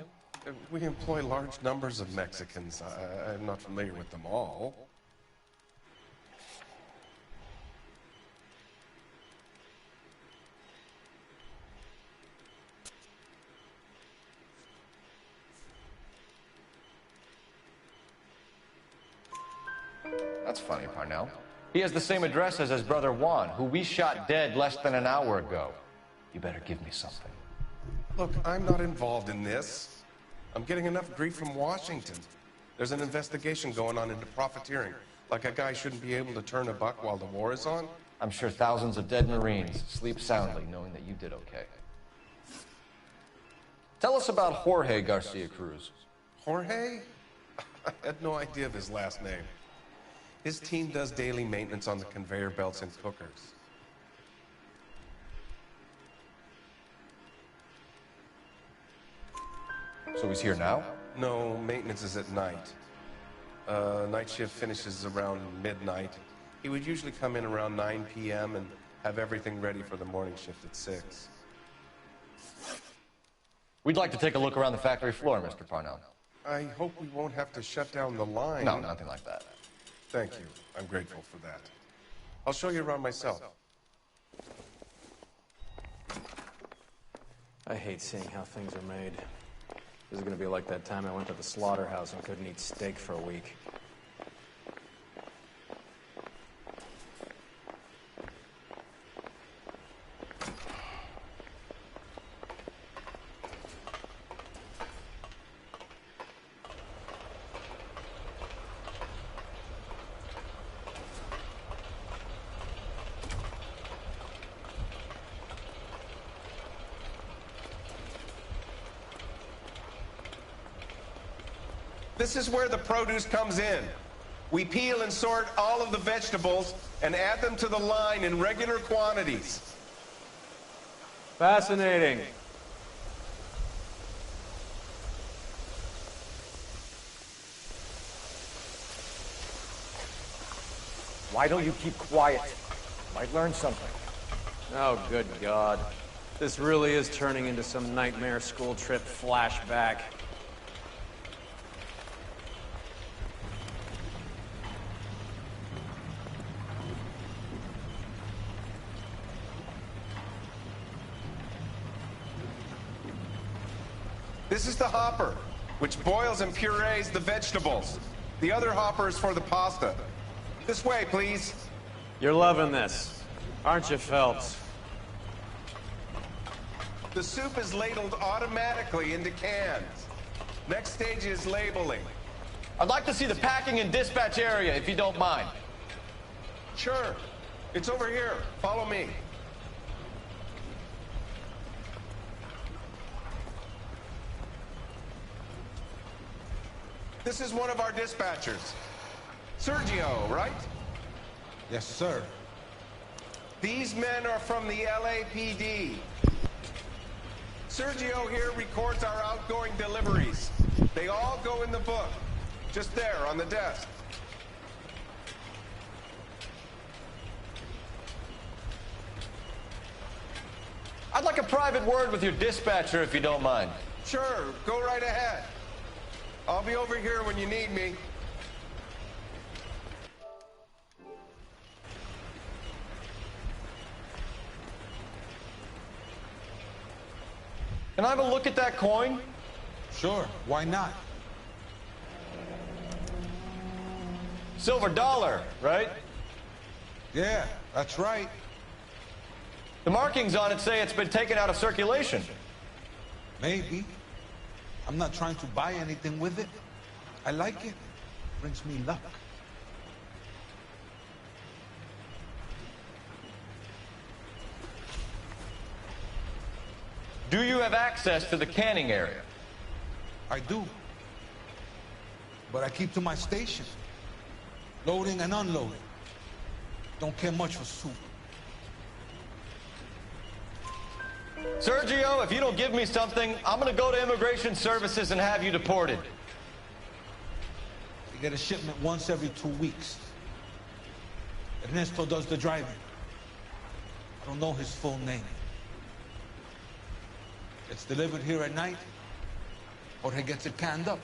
C: We employ large numbers of Mexicans. I'm not familiar with them all.
J: That's funny, Parnell. He has the same address as his brother Juan, who we shot dead less than an hour ago. You better give me something.
C: Look, I'm not involved in this. I'm getting enough grief from Washington. There's an investigation going on into profiteering. Like a guy shouldn't be able to turn a buck while the war is on.
J: I'm sure thousands of dead Marines sleep soundly knowing that you did okay. Tell us about Jorge Garcia Cruz.
C: Jorge? I had no idea of his last name. His team does daily maintenance on the conveyor belts and cookers.
J: So he's here now?
C: No, maintenance is at night. Night shift finishes around midnight. He would usually come in around 9 p.m. and have everything ready for the morning shift at 6.
J: We'd like to take a look around the factory floor, Mr. Parnell.
C: I hope we won't have to shut down the line.
J: No, nothing like that.
C: Thank you. I'm grateful for that. I'll show you around myself.
E: I hate seeing how things are made. This is gonna be like that time I went to the slaughterhouse and couldn't eat steak for a week.
C: This is where the produce comes in. We peel and sort all of the vegetables and add them to the line in regular quantities.
E: Fascinating.
J: Why don't you keep quiet? Might learn something.
E: Oh, good God. This really is turning into some nightmare school trip flashback.
C: This is the hopper, which boils and purees the vegetables. The other hopper is for the pasta. This way, please.
E: You're loving this, aren't you, Phelps?
C: The soup is ladled automatically into cans. Next stage is labeling.
J: I'd like to see the packing and dispatch area, if you don't mind.
C: Sure. It's over here. Follow me. This is one of our dispatchers. Sergio, right?
D: Yes, sir.
C: These men are from the LAPD. Sergio here records our outgoing deliveries. They all go in the book. Just there, on the desk.
J: I'd like a private word with your dispatcher, if you don't mind.
C: Sure, go right ahead. I'll be over here when you need me.
J: Can I have a look at that coin?
D: Sure, why not?
J: Silver dollar, right?
D: Yeah, that's right.
J: The markings on it say it's been taken out of circulation.
D: Maybe. I'm not trying to buy anything with it. I like it. Brings me luck.
J: Do you have access to the canning area?
D: I do. But I keep to my station. Loading and unloading. Don't care much for soup.
B: Sergio, if you don't give me something, I'm gonna go to Immigration Services and have you deported.
D: You get a shipment once every 2 weeks. Ernesto does the driving. I don't know his full name. It's delivered here at night, or he gets it canned up.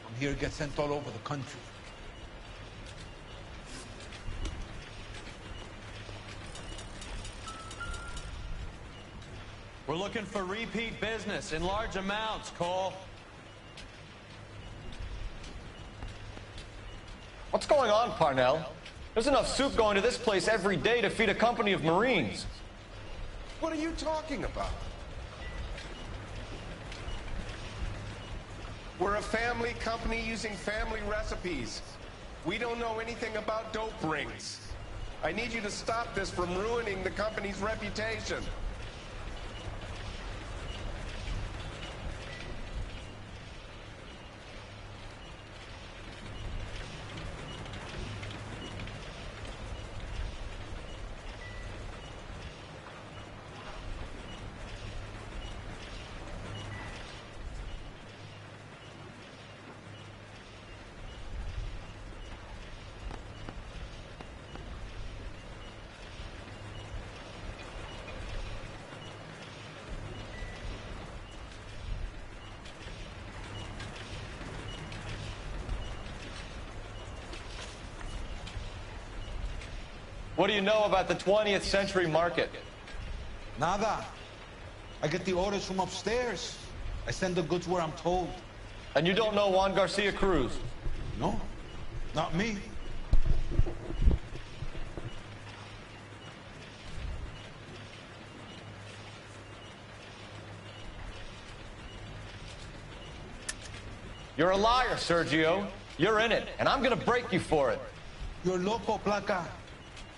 D: From here, it gets sent all over the country.
E: We're looking for repeat business in large amounts, Cole.
B: What's going on, Parnell? There's enough soup going to this place every day to feed a company of Marines.
C: What are you talking about? We're a family company using family recipes. We don't know anything about dope rings. I need you to stop this from ruining the company's reputation.
B: What do you know about the 20th century market?
D: Nada. I get the orders from upstairs. I send the goods where I'm told.
B: And you don't know Juan Garcia Cruz?
D: No, not me.
B: You're a liar, Sergio. You're in it, and I'm gonna break you for it.
D: You're loco, Placa.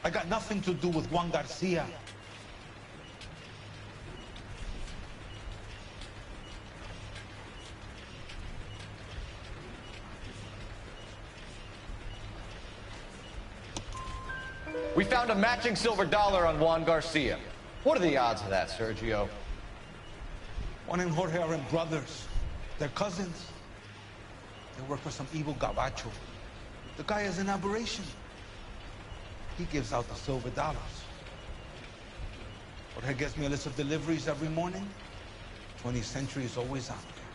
D: I got nothing to do with Juan Garcia.
B: We found a matching silver dollar on Juan Garcia. What are the odds of that, Sergio?
D: Juan and Jorge are brothers. They're cousins. They work for some evil gabacho. The guy is an aberration. He gives out the silver dollars. Jorge gets me a list of deliveries every morning. 20th Century is always out there.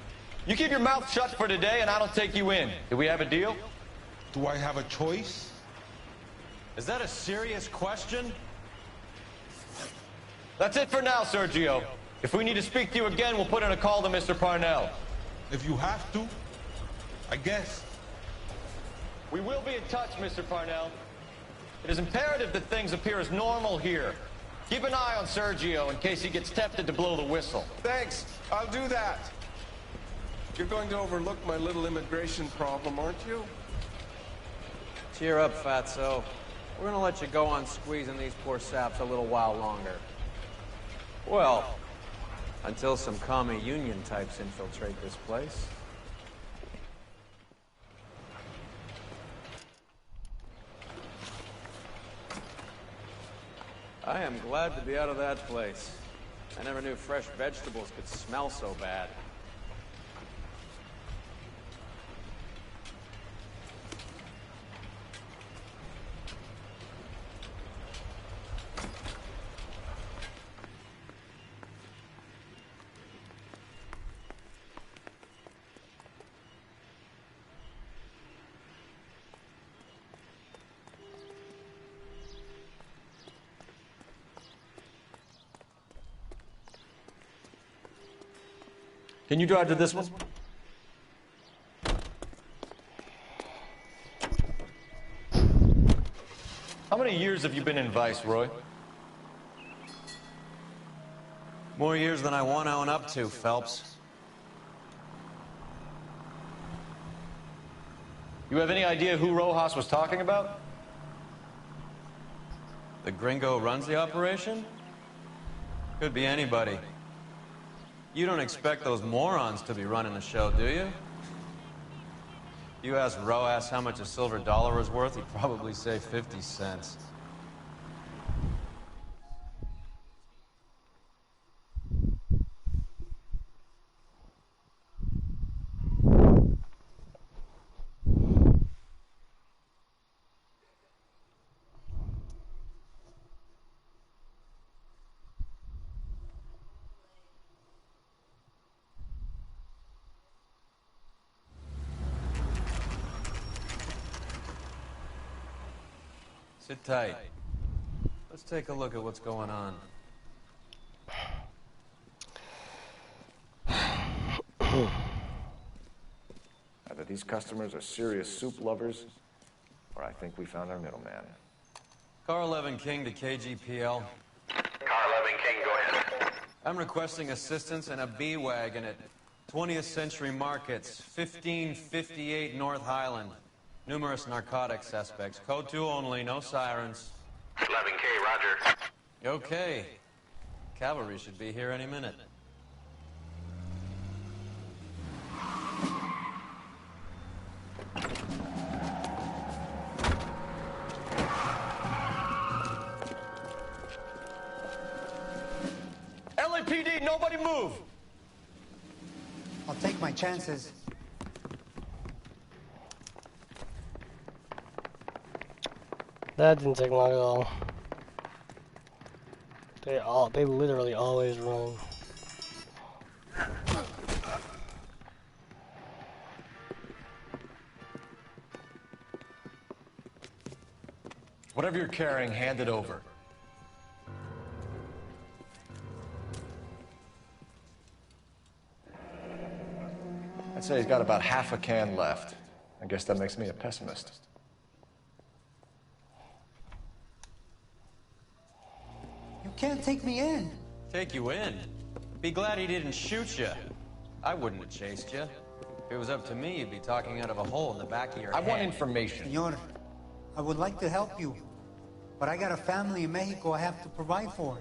B: You keep your mouth shut for today, and I don't take you in. Do we have a deal?
D: Do I have a choice?
E: Is that a serious question?
B: That's it for now, Sergio. If we need to speak to you again, we'll put in a call to Mr. Parnell.
D: If you have to, I guess.
B: We will be in touch, Mr. Parnell. It is imperative that things appear as normal here. Keep an eye on Sergio in case he gets tempted to blow the whistle.
C: Thanks. I'll do that. You're going to overlook my little immigration problem, aren't you?
E: Cheer up, Fatso. We're gonna let you go on squeezing these poor saps a little while longer. Well, until some commie union types infiltrate this place. I am glad to be out of that place. I never knew fresh vegetables could smell so bad.
B: Can you drive to this one? How many years have you been in Vice, Roy?
E: More years than I want to own up to, Phelps.
B: You have any idea who Rojas was talking about?
E: The gringo runs the operation? Could be anybody. You don't expect those morons to be running the show, do you? If you asked Roas how much a silver dollar was worth, he'd probably say 50 cents. Sit tight. Let's take a look at what's going on.
J: Either these customers are serious soup lovers, or I think we found our middleman.
E: Car 11 King to KGPL.
U: Car 11 King, go ahead.
E: I'm requesting assistance in a B-Wagon at 20th Century Markets, 1558 North Highland. Numerous narcotic suspects. Code 2 only, no sirens.
U: 11K, roger.
E: Okay. Cavalry should be here any minute.
B: LAPD, nobody move!
L: I'll take my chances.
A: That didn't take long at all. They literally always run.
J: Whatever you're carrying, hand it over. I'd say he's got about half a can left. I guess that makes me a pessimist.
L: You can't take me in.
E: Take you in? Be glad he didn't shoot you. I wouldn't have chased you. If it was up to me, you'd be talking out of a hole in the back of your head.
J: I want information.
L: Senor, I would like to help you, but I got a family in Mexico I have to provide for.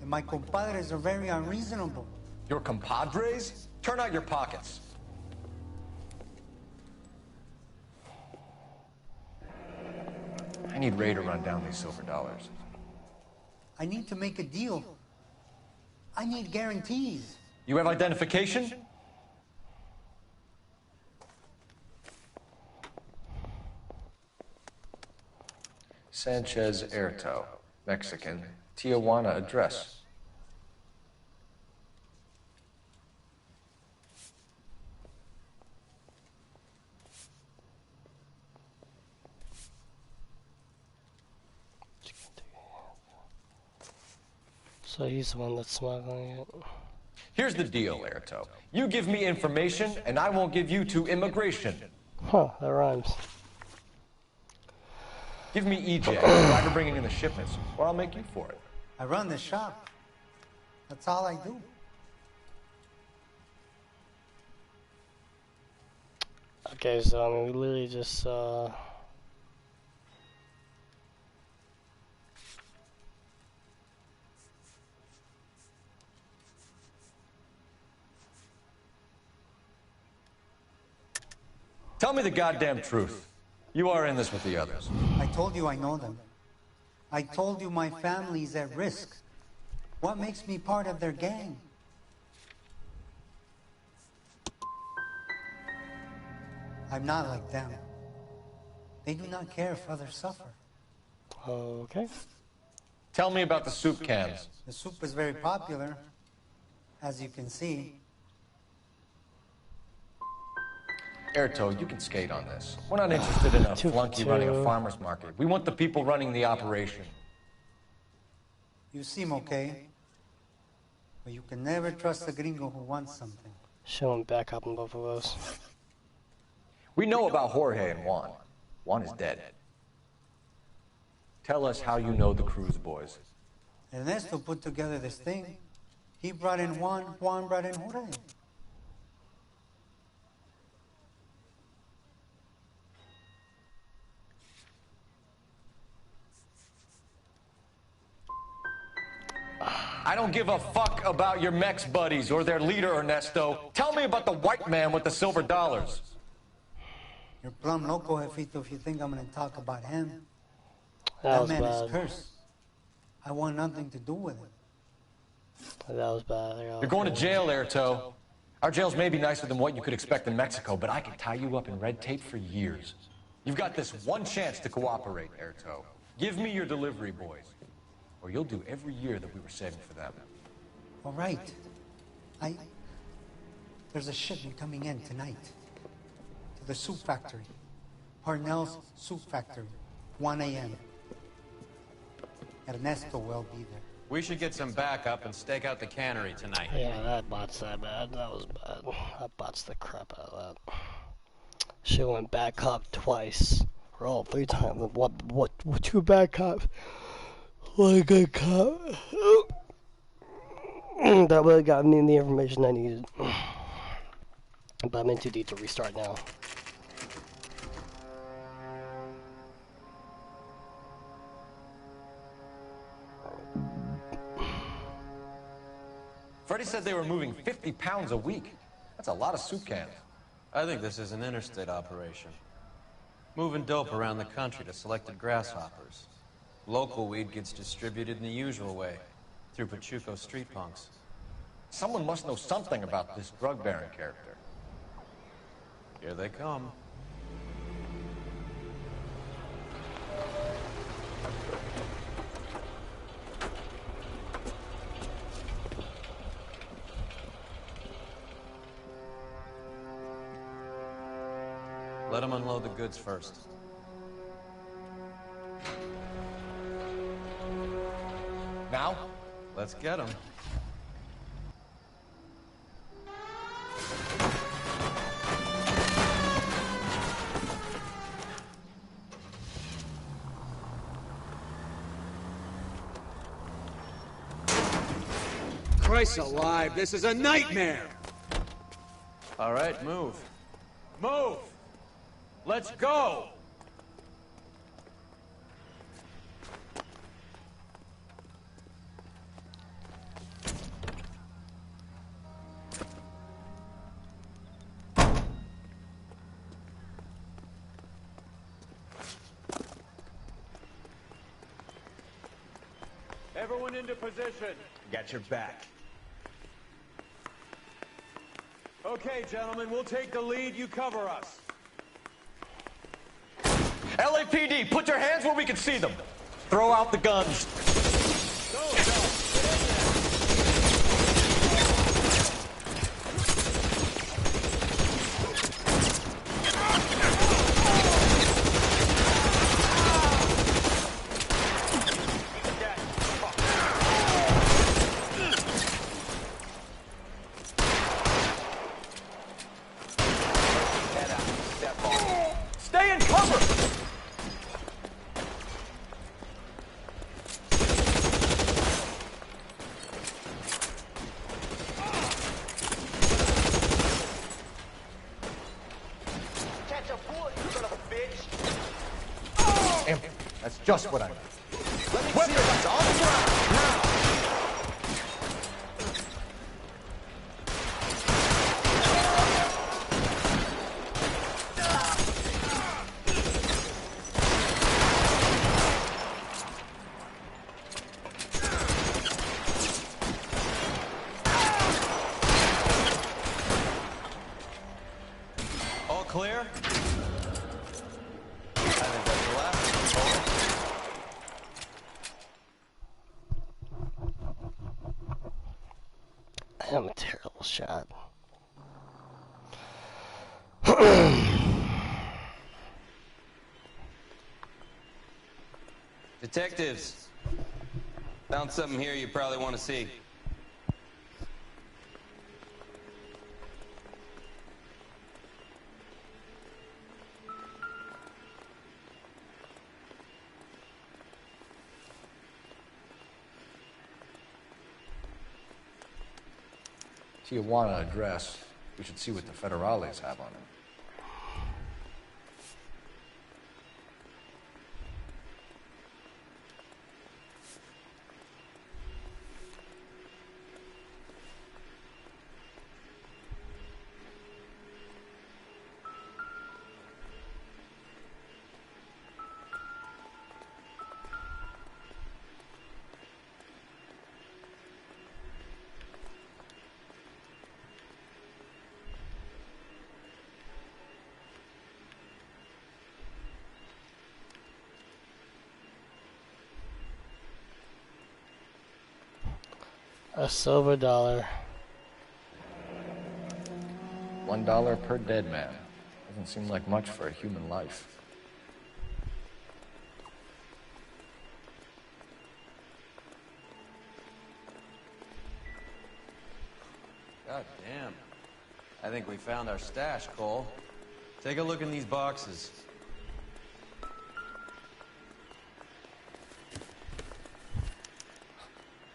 L: And my compadres are very unreasonable.
J: Your compadres? Turn out your pockets. I need Ray to run down these silver dollars.
L: I need to make a deal. I need guarantees.
J: You have identification? Sanchez Erto, Mexican, Tijuana address.
A: So he's the one that's smuggling it.
J: Here's the deal, Erto. You give me information, and I won't give you to immigration.
A: Huh, that rhymes.
J: Give me EJ, the driver bringing in the shipments, or I'll make you for it.
L: I run this shop. That's all I do.
A: Okay, so I mean, we literally just
J: Tell me the goddamn truth. You are in this with the others.
L: I told you I know them. I told you my family's at risk. What makes me part of their gang? I'm not like them. They do not care if others suffer.
A: Okay.
J: Tell me about the soup cans.
L: The soup is very popular, as you can see.
J: Erto, you can skate on this. We're not interested in a flunky running a farmer's market. We want the people running the operation.
L: You seem okay, but you can never trust a gringo who wants something.
A: Show him back up on both of those.
J: We know about Jorge and Juan. Juan is dead. Tell us how you know the Cruz boys.
L: Ernesto put together this thing. He brought in Juan, Juan brought in Jorge.
J: I don't give a fuck about your Mex buddies or their leader, Ernesto. Tell me about the white man with the silver dollars.
L: You're plumb loco, Jefito, if you think I'm gonna talk about him.
A: That
L: man
A: was
L: is cursed. I want nothing to do with him.
A: bad. That was bad.
J: You're going to jail, Airto. Our jails may be nicer than what you could expect in Mexico, but I can tie you up in red tape for years. You've got this one chance to cooperate, Airto. Give me your delivery boys, or you'll do every year that we were saving for them.
L: All right. There's a shipment coming in tonight to the soup factory. Parnell's Soup Factory, 1 a.m. Ernesto will be there.
E: We should get some backup and stake out the cannery tonight.
A: Yeah, that bot's that bad. That was bad. That bot's the crap out of that. She went back up twice. Or all 3 times. What 2 bad cops? 1 good cop. That would have gotten me the information I needed. But I'm in too deep to restart now.
J: Freddie said they were moving 50 pounds a week. That's a lot of soup cans.
E: I think this is an interstate operation. Moving dope around the country to selected grasshoppers. Local weed gets distributed in the usual way, through Pachuco street punks.
J: Someone must know something about this drug baron character.
E: Here they come. Let them unload the goods first.
J: Now?
E: Let's get them.
F: Christ alive, this is a nightmare!
E: All right, move. Move! Let's go!
R: Everyone into position.
K: Got your back.
R: Okay, gentlemen, we'll take the lead. You cover us.
B: LAPD, put your hands where we can see them. Throw out the guns. Stay in cover!
J: That's just what I meant.
B: Weapons on the ground, now!
E: All clear? I think that's the last. Over.
A: I'm a terrible shot.
N: Detectives, found something here you probably want to see.
J: Tijuana address. We should see what the federales have on it.
A: A silver dollar.
J: $1 per dead man. Doesn't seem like much for a human life.
E: God damn. I think we found our stash, Cole. Take a look in these boxes.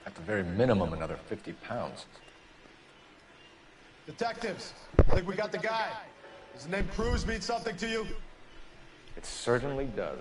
J: At the very minimum, another 50 pounds.
H: Detectives, I think we got the guy. Does the name Cruz mean something to you?
J: It certainly does.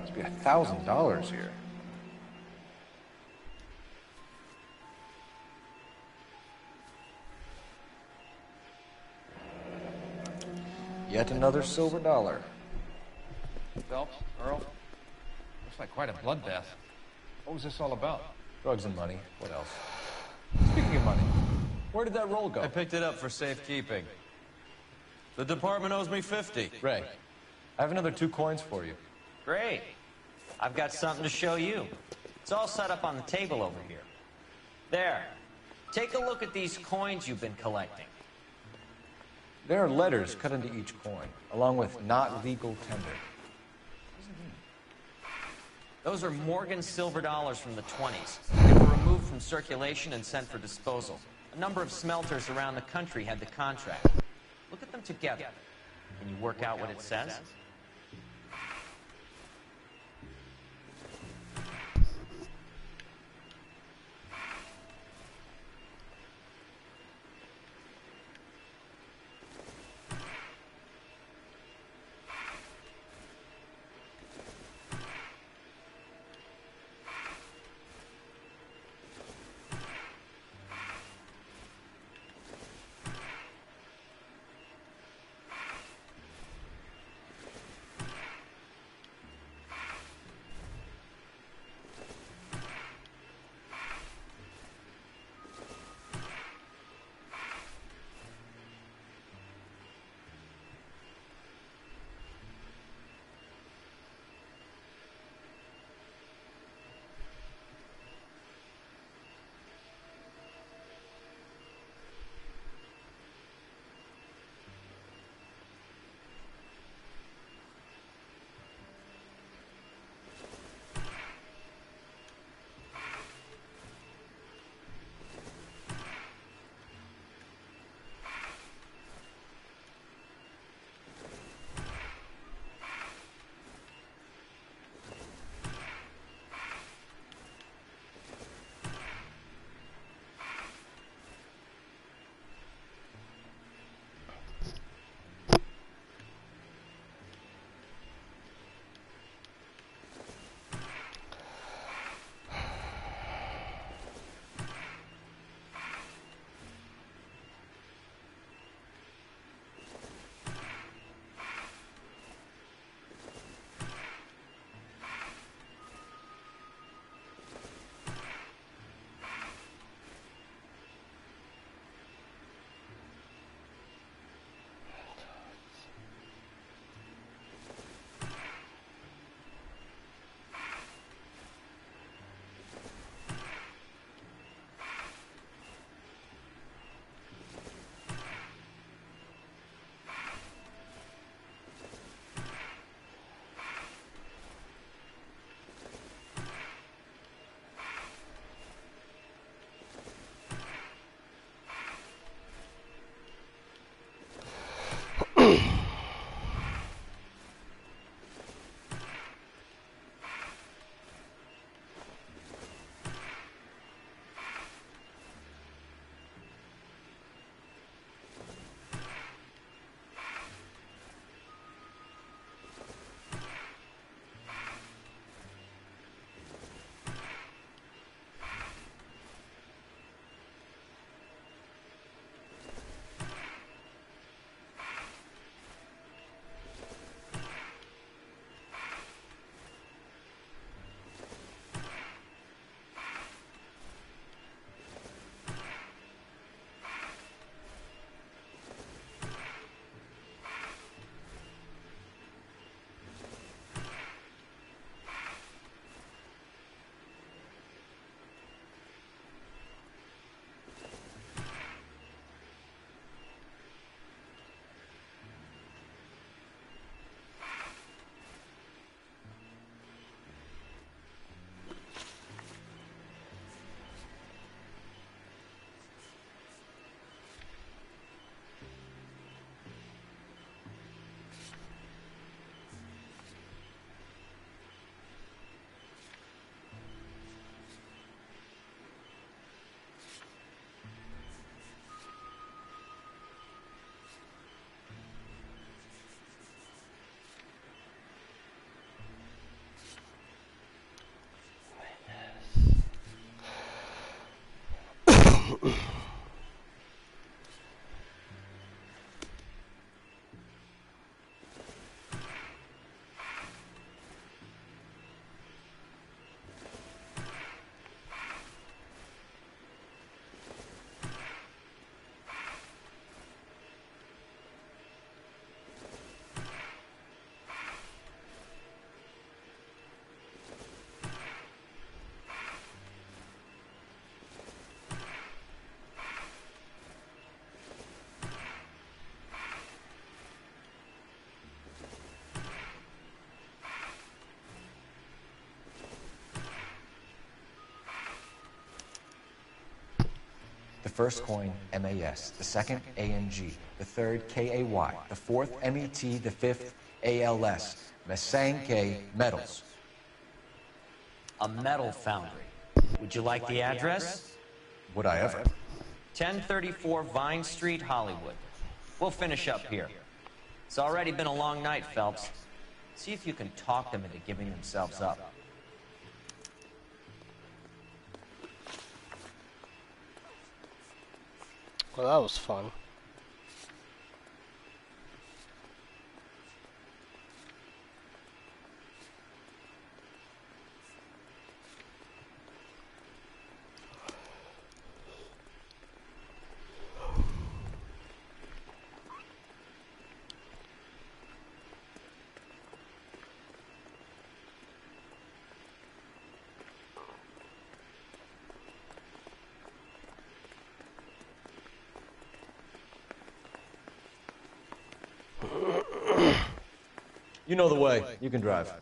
J: Must be $1,000 here. Yet another silver dollar.
K: Phelps, Earl, looks like quite a bloodbath. What was this all about?
J: Drugs and money. What else? Speaking of money, where did that roll go?
E: I picked it up for safekeeping. The department owes me 50.
J: Ray, I have another 2 coins for you.
O: Great. I've got something to show you. It's all set up on the table over here. There. Take a look at these coins you've been collecting.
J: There are letters cut into each coin, along with not legal tender.
O: Those are Morgan silver dollars from the 20s. They were removed from circulation and sent for disposal. A number of smelters around the country had the contract. Look at them together. Can you work out what it says?
J: The first coin, MAS. The second, ANG. The third, KAY. The fourth, MET. The fifth, ALS. Masanke Metals.
O: A metal foundry. Would you like the address?
J: Would I ever?
O: 1034 Vine Street, Hollywood. We'll finish up here. It's already been a long night, Phelps. See if you can talk them into giving themselves up.
A: Well, that was fun.
J: You know the way. You can drive.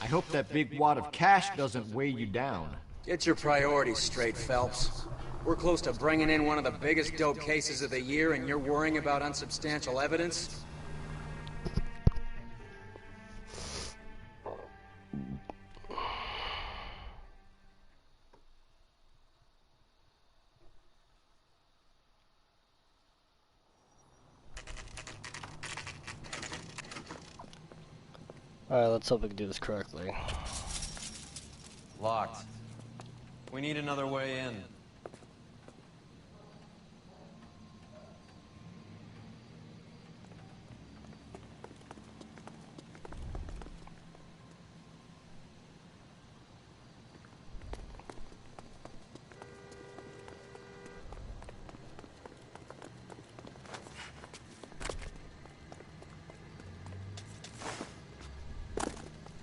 P: I hope that big wad of cash doesn't weigh you down.
F: Get your priorities straight, Phelps. We're close to bringing in one of the biggest dope cases of the year, and you're worrying about unsubstantial evidence?
A: Alright, let's hope we can do this correctly.
E: Locked. We need another way in.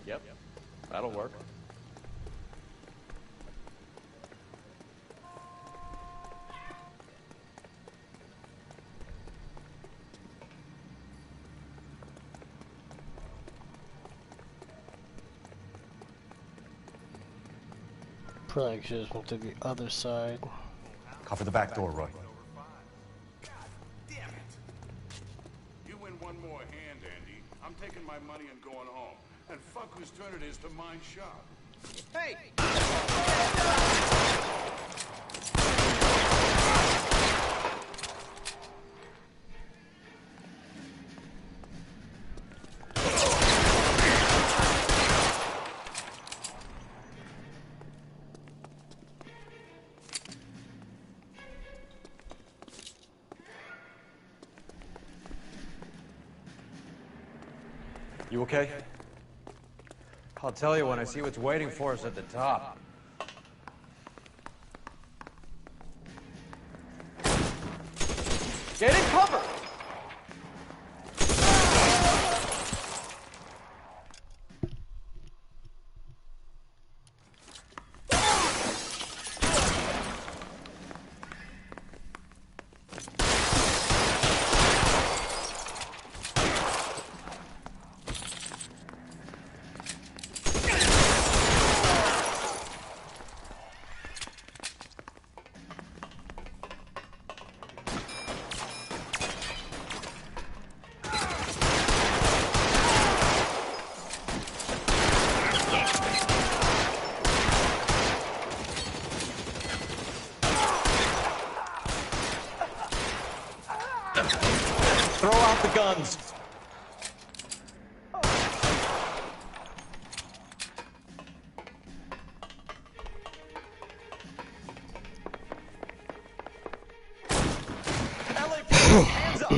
J: Yep, that'll work.
A: Probably should just went to the other side.
J: Cover the back door, Roy.
I: Damn it! You win one more hand, Andy. I'm taking my money and going home. And fuck whose turn it is to mind shop.
R: Hey!
J: You okay?
E: I'll tell you when I see what's waiting for us at the top.
R: Get in cover!
J: Throw out the guns.
E: Hands up!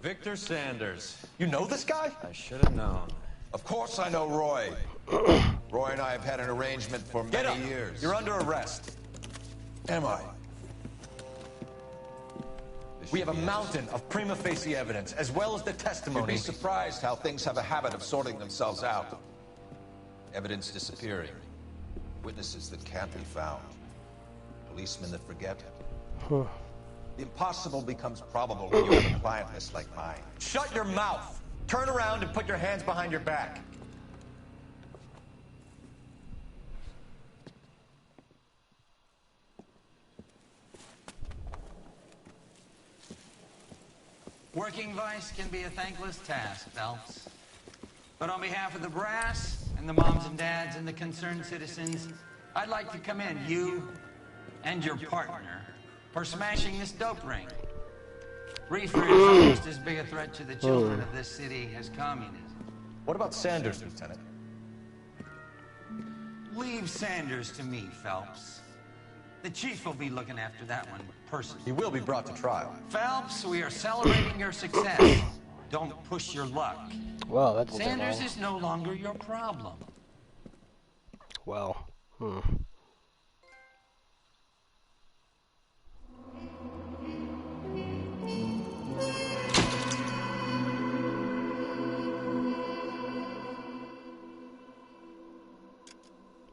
E: Victor Sanders.
J: You know this guy?
E: I should have known.
S: Of course I know Roy. Roy and I have had an arrangement for many years.
J: You're under arrest.
S: Am I?
J: We have a mountain of prima facie evidence, as well as the testimony.
S: You'd be surprised how things have a habit of sorting themselves out. Evidence disappearing. Witnesses that can't be found. Policemen that forget. The impossible becomes probable when you have a client list like mine.
J: Shut your mouth! Turn around and put your hands behind your back.
F: Working vice can be a thankless task, Phelps. But on behalf of the brass and the moms and dads and the concerned citizens, I'd like to commend you and your partner for smashing this dope ring. Reefer is almost as big a threat to the children of this city as communism.
J: What about Sanders, Lieutenant?
F: Leave Sanders to me, Phelps. The chief will be looking after that one personally.
J: He will be brought to trial.
F: Phelps, we are celebrating your success. Don't push your luck.
A: Well, that's
F: Sanders is no longer your problem.
A: Well,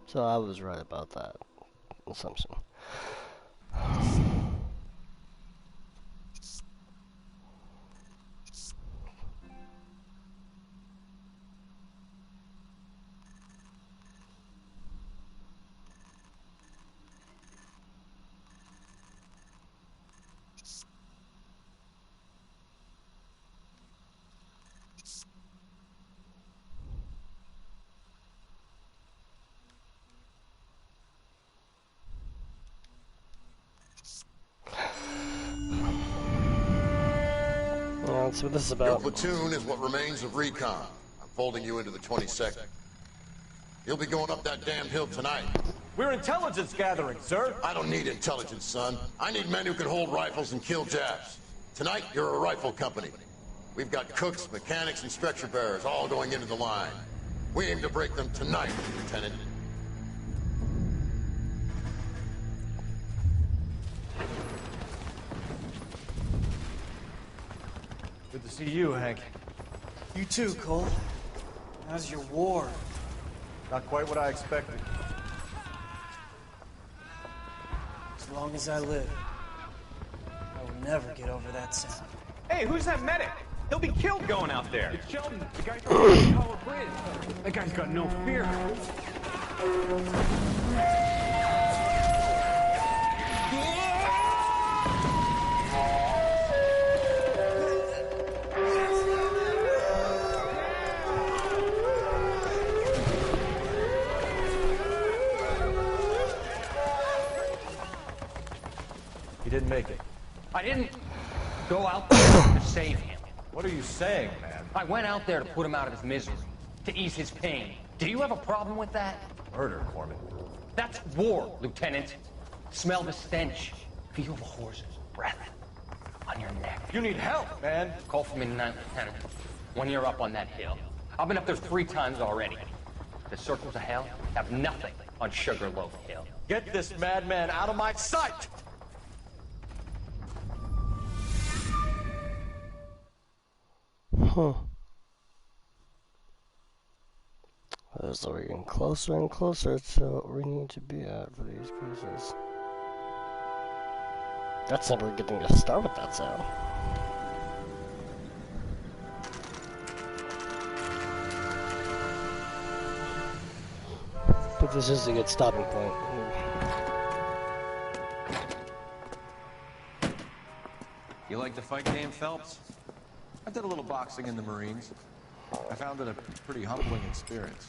A: So I was right about that assumption. That's what this is about.
M: Your platoon is what remains of recon. I'm folding you into the 22nd. You'll be going up that damned hill tonight.
J: We're intelligence gathering, sir.
M: I don't need intelligence, son. I need men who can hold rifles and kill Japs. Tonight, you're a rifle company. We've got cooks, mechanics, and stretcher bearers all going into the line. We aim to break them tonight, Lieutenant.
J: Good to see you, Hank.
T: You too, Cole. How's your war?
J: Not quite what I expected.
T: As long as I live, I will never get over that sound.
R: Hey, who's that medic? He'll be killed going out there. It's Sheldon, the guy from the Tower Bridge. That guy's got no fear.
J: He didn't make it.
K: I didn't go out there to save him.
J: What are you saying, man?
K: I went out there to put him out of his misery, to ease his pain. Do you have a problem with that?
J: Murder, Corman.
K: That's war, Lieutenant. Smell the stench. Feel the horse's breath on your neck.
J: You need help, man.
K: Call for me tonight, Lieutenant. When you're up on that hill. I've been up there 3 times already. The circles of hell have nothing on Sugarloaf Hill.
J: Get this madman out of my sight!
A: Huh. So we're getting closer and closer to what we need to be at for these cruises. That's never getting to start with that sound. But this is a good stopping point.
E: You like the fight game, Phelps?
S: I did a little boxing in the Marines. I found it a pretty humbling experience.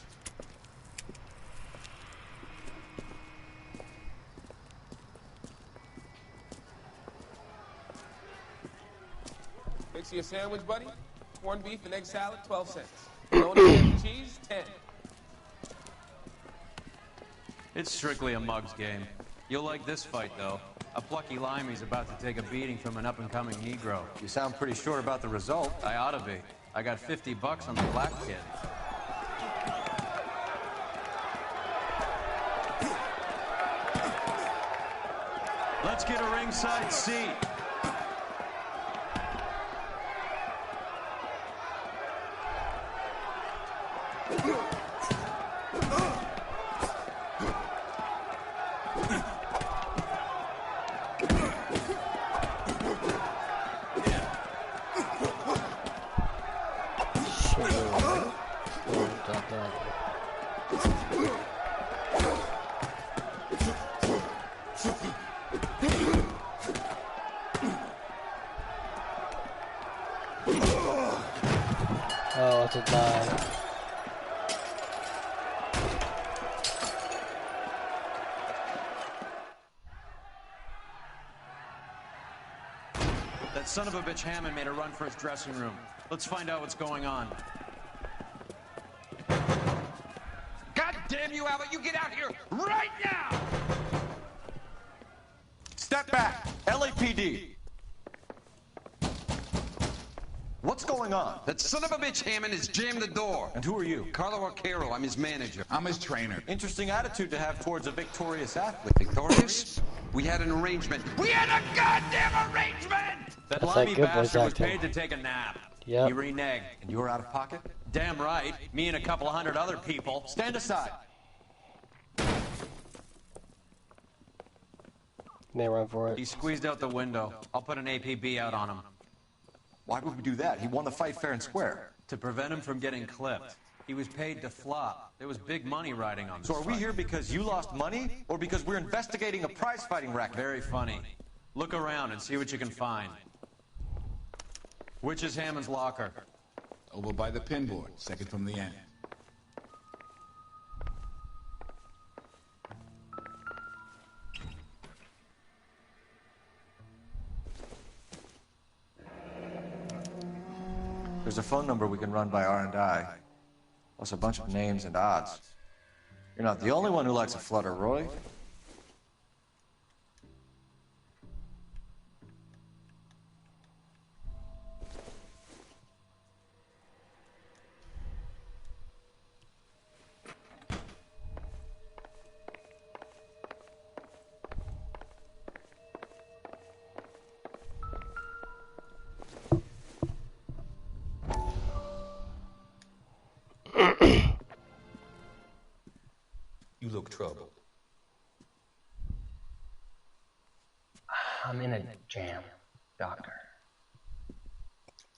V: Fix you a sandwich, buddy? Corned beef and egg salad, 12 cents. Bologna and cheese, 10.
E: It's strictly a mug's game. You'll like this fight, though. A plucky limey's about to take a beating from an up-and-coming Negro.
J: You sound pretty sure about the result.
E: I ought to be. I got $50 on the black kid. Let's get a ringside seat.
A: Oh, it's a die.
E: That son of a bitch Hammond made a run for his dressing room. Let's find out what's going on.
D: God damn you, Albert! You get out here right now!
J: Step back! LAPD! What's going on?
D: That son of a bitch Hammond has jammed the door.
J: And who are you?
D: Carlo Arcaro, I'm his manager. I'm his trainer.
J: Interesting attitude to have towards a victorious athlete.
D: Victorious? We had an arrangement. We had a goddamn arrangement!
E: That
A: That's
E: limey
A: that good voice
E: bastard was
A: acting.
E: paid to take a nap.
A: Yep.
E: He reneged.
J: And you were out of pocket?
E: Damn right. Me and a couple 100 other people.
J: Stand aside.
A: They run for it.
E: He squeezed out the window. I'll put an APB out on him.
J: Why would we do that? He won the fight fair and square.
E: To prevent him from getting clipped. He was paid to flop. There was big money riding on this
J: So are we
E: fight.
J: here because you lost money, or because we're investigating a prize-fighting racket?
E: Very funny. Look around and see what you can find. Which is Hammond's locker?
D: Over by the pinboard, second from the end.
J: There's a phone number we can run by R&I, plus a bunch of names and odds. You're not the only one who likes a flutter, Roy.
G: You look troubled.
K: I'm in a jam, Doctor.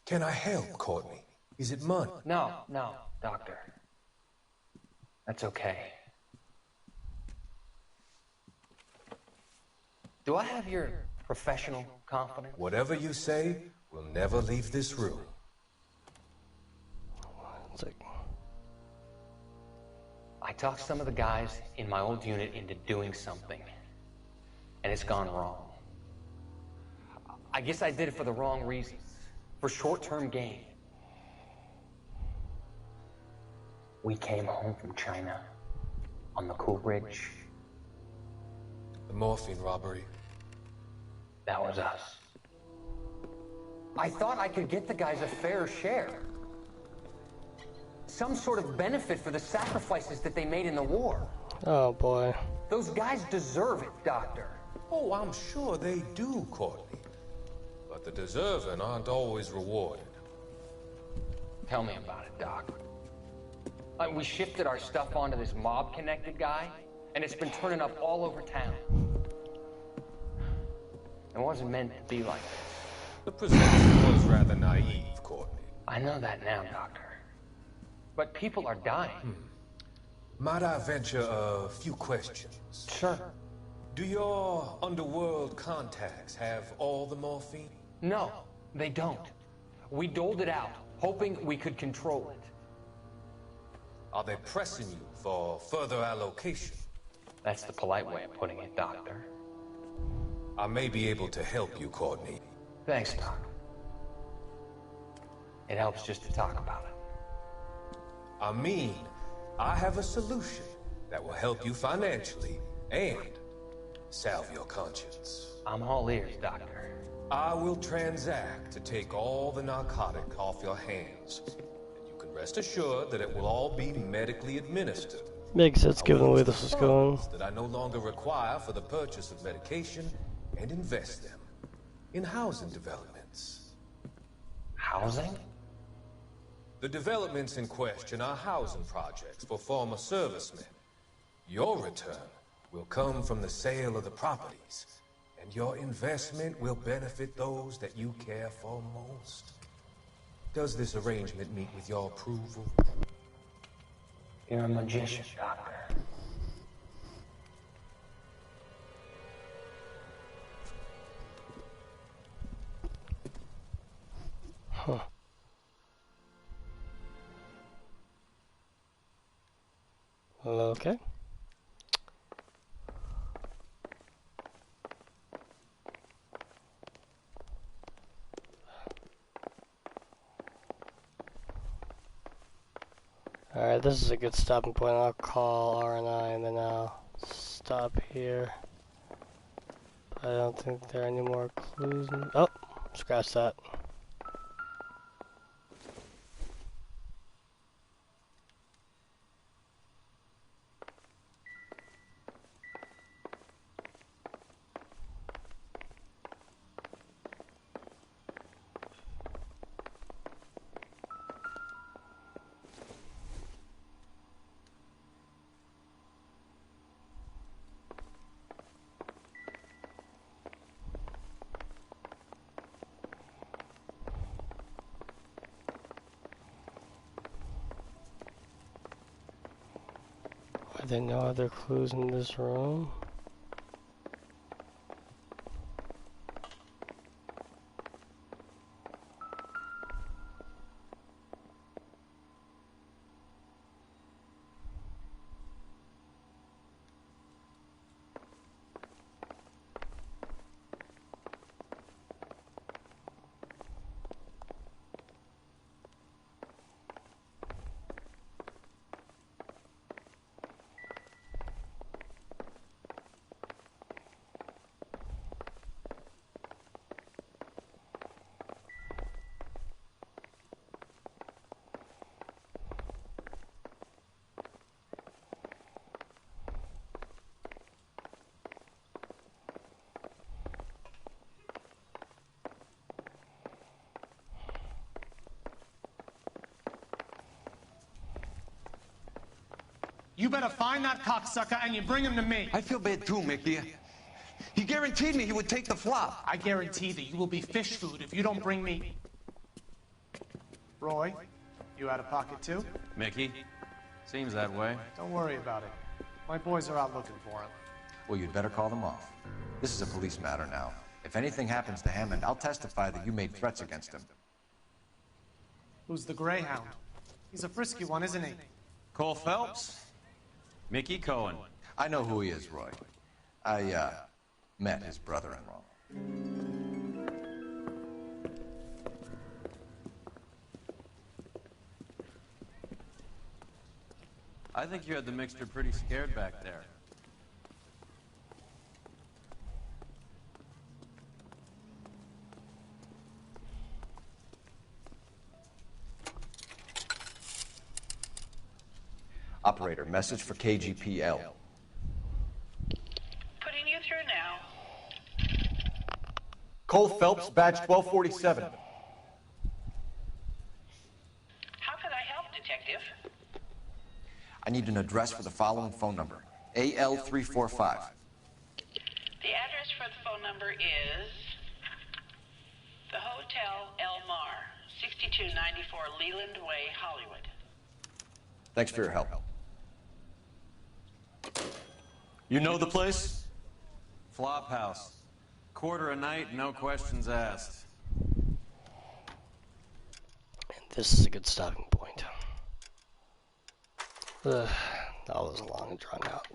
G: Can I help, Courtney? Is it money?
K: No, Doctor. That's okay. Do I have your professional confidence?
G: Whatever you say, we'll never leave this room.
K: I talked some of the guys in my old unit into doing something, and it's gone wrong. I guess I did it for the wrong reasons, for short-term gain. We came home from China on the Cool Ridge.
G: The morphine robbery.
K: That was us. I thought I could get the guys a fair share. Some sort of benefit for the sacrifices that they made in the war.
A: Oh boy.
K: Those guys deserve it, Doctor.
G: Oh, I'm sure they do, Courtney. But the deserving aren't always rewarded.
K: Tell me about it, Doc. We shifted our stuff onto this mob-connected guy, and it's been turning up all over town. It wasn't meant to be like this.
G: The presentation was rather naive, Courtney.
K: I know that now, Doctor. But people are dying.
G: Might I venture a few questions?
K: Sure.
G: Do your underworld contacts have all the morphine?
K: No, they don't. We doled it out, hoping we could control it.
G: Are they pressing you for further allocation?
K: That's the polite way of putting it, Doctor.
G: I may be able to help you, Courtney.
K: Thanks, Doc. It helps just to talk about it.
G: I mean, I have a solution that will help you financially and salve your conscience.
K: I'm all ears, Doctor.
G: I will transact to take all the narcotic off your hands. And you can rest assured that it will all be medically administered.
A: Makes sense given the way this is going.
G: That I no longer require for the purchase of medication and invest them in housing developments.
K: Housing?
G: The developments in question are housing projects for former servicemen. Your return will come from the sale of the properties, and your investment will benefit those that you care for most. Does this arrangement meet with your approval?
K: You're a magician, Doctor.
A: Huh. Okay. Alright, this is a good stopping point. I'll call R&I and then I'll stop here. I don't think there are any more clues. Oh, scratch that. Are there no other clues in this room?
C: You better find that cocksucker and you bring him to me.
D: I feel bad too, Mickey. He guaranteed me he would take the flop.
C: I guarantee that you will be fish food if you don't bring me. Roy, you out of pocket too?
E: Mickey? Seems that way.
C: Don't worry about it. My boys are out looking for him.
J: Well, you'd better call them off. This is a police matter now. If anything happens to Hammond, I'll testify that you made threats against him.
C: Who's the Greyhound? He's a frisky one, isn't he?
E: Cole Phelps? Mickey Cohen.
J: I know who he is, Roy. I, met his brother-in-law.
E: I think you had the mixture pretty scared back there.
J: Operator, message for KGPL.
Q: Putting you through now.
J: Cole Phelps, badge 1247.
Q: How could I help, Detective?
J: I need an address for the following phone number. AL345.
Q: The address for the phone number is the Hotel El Mar, 6294 Leland Way, Hollywood.
J: Thanks for your help.
E: You know the place? Flop House. Quarter a night, no questions asked.
A: And this is a good stopping point. That was long and drawn out.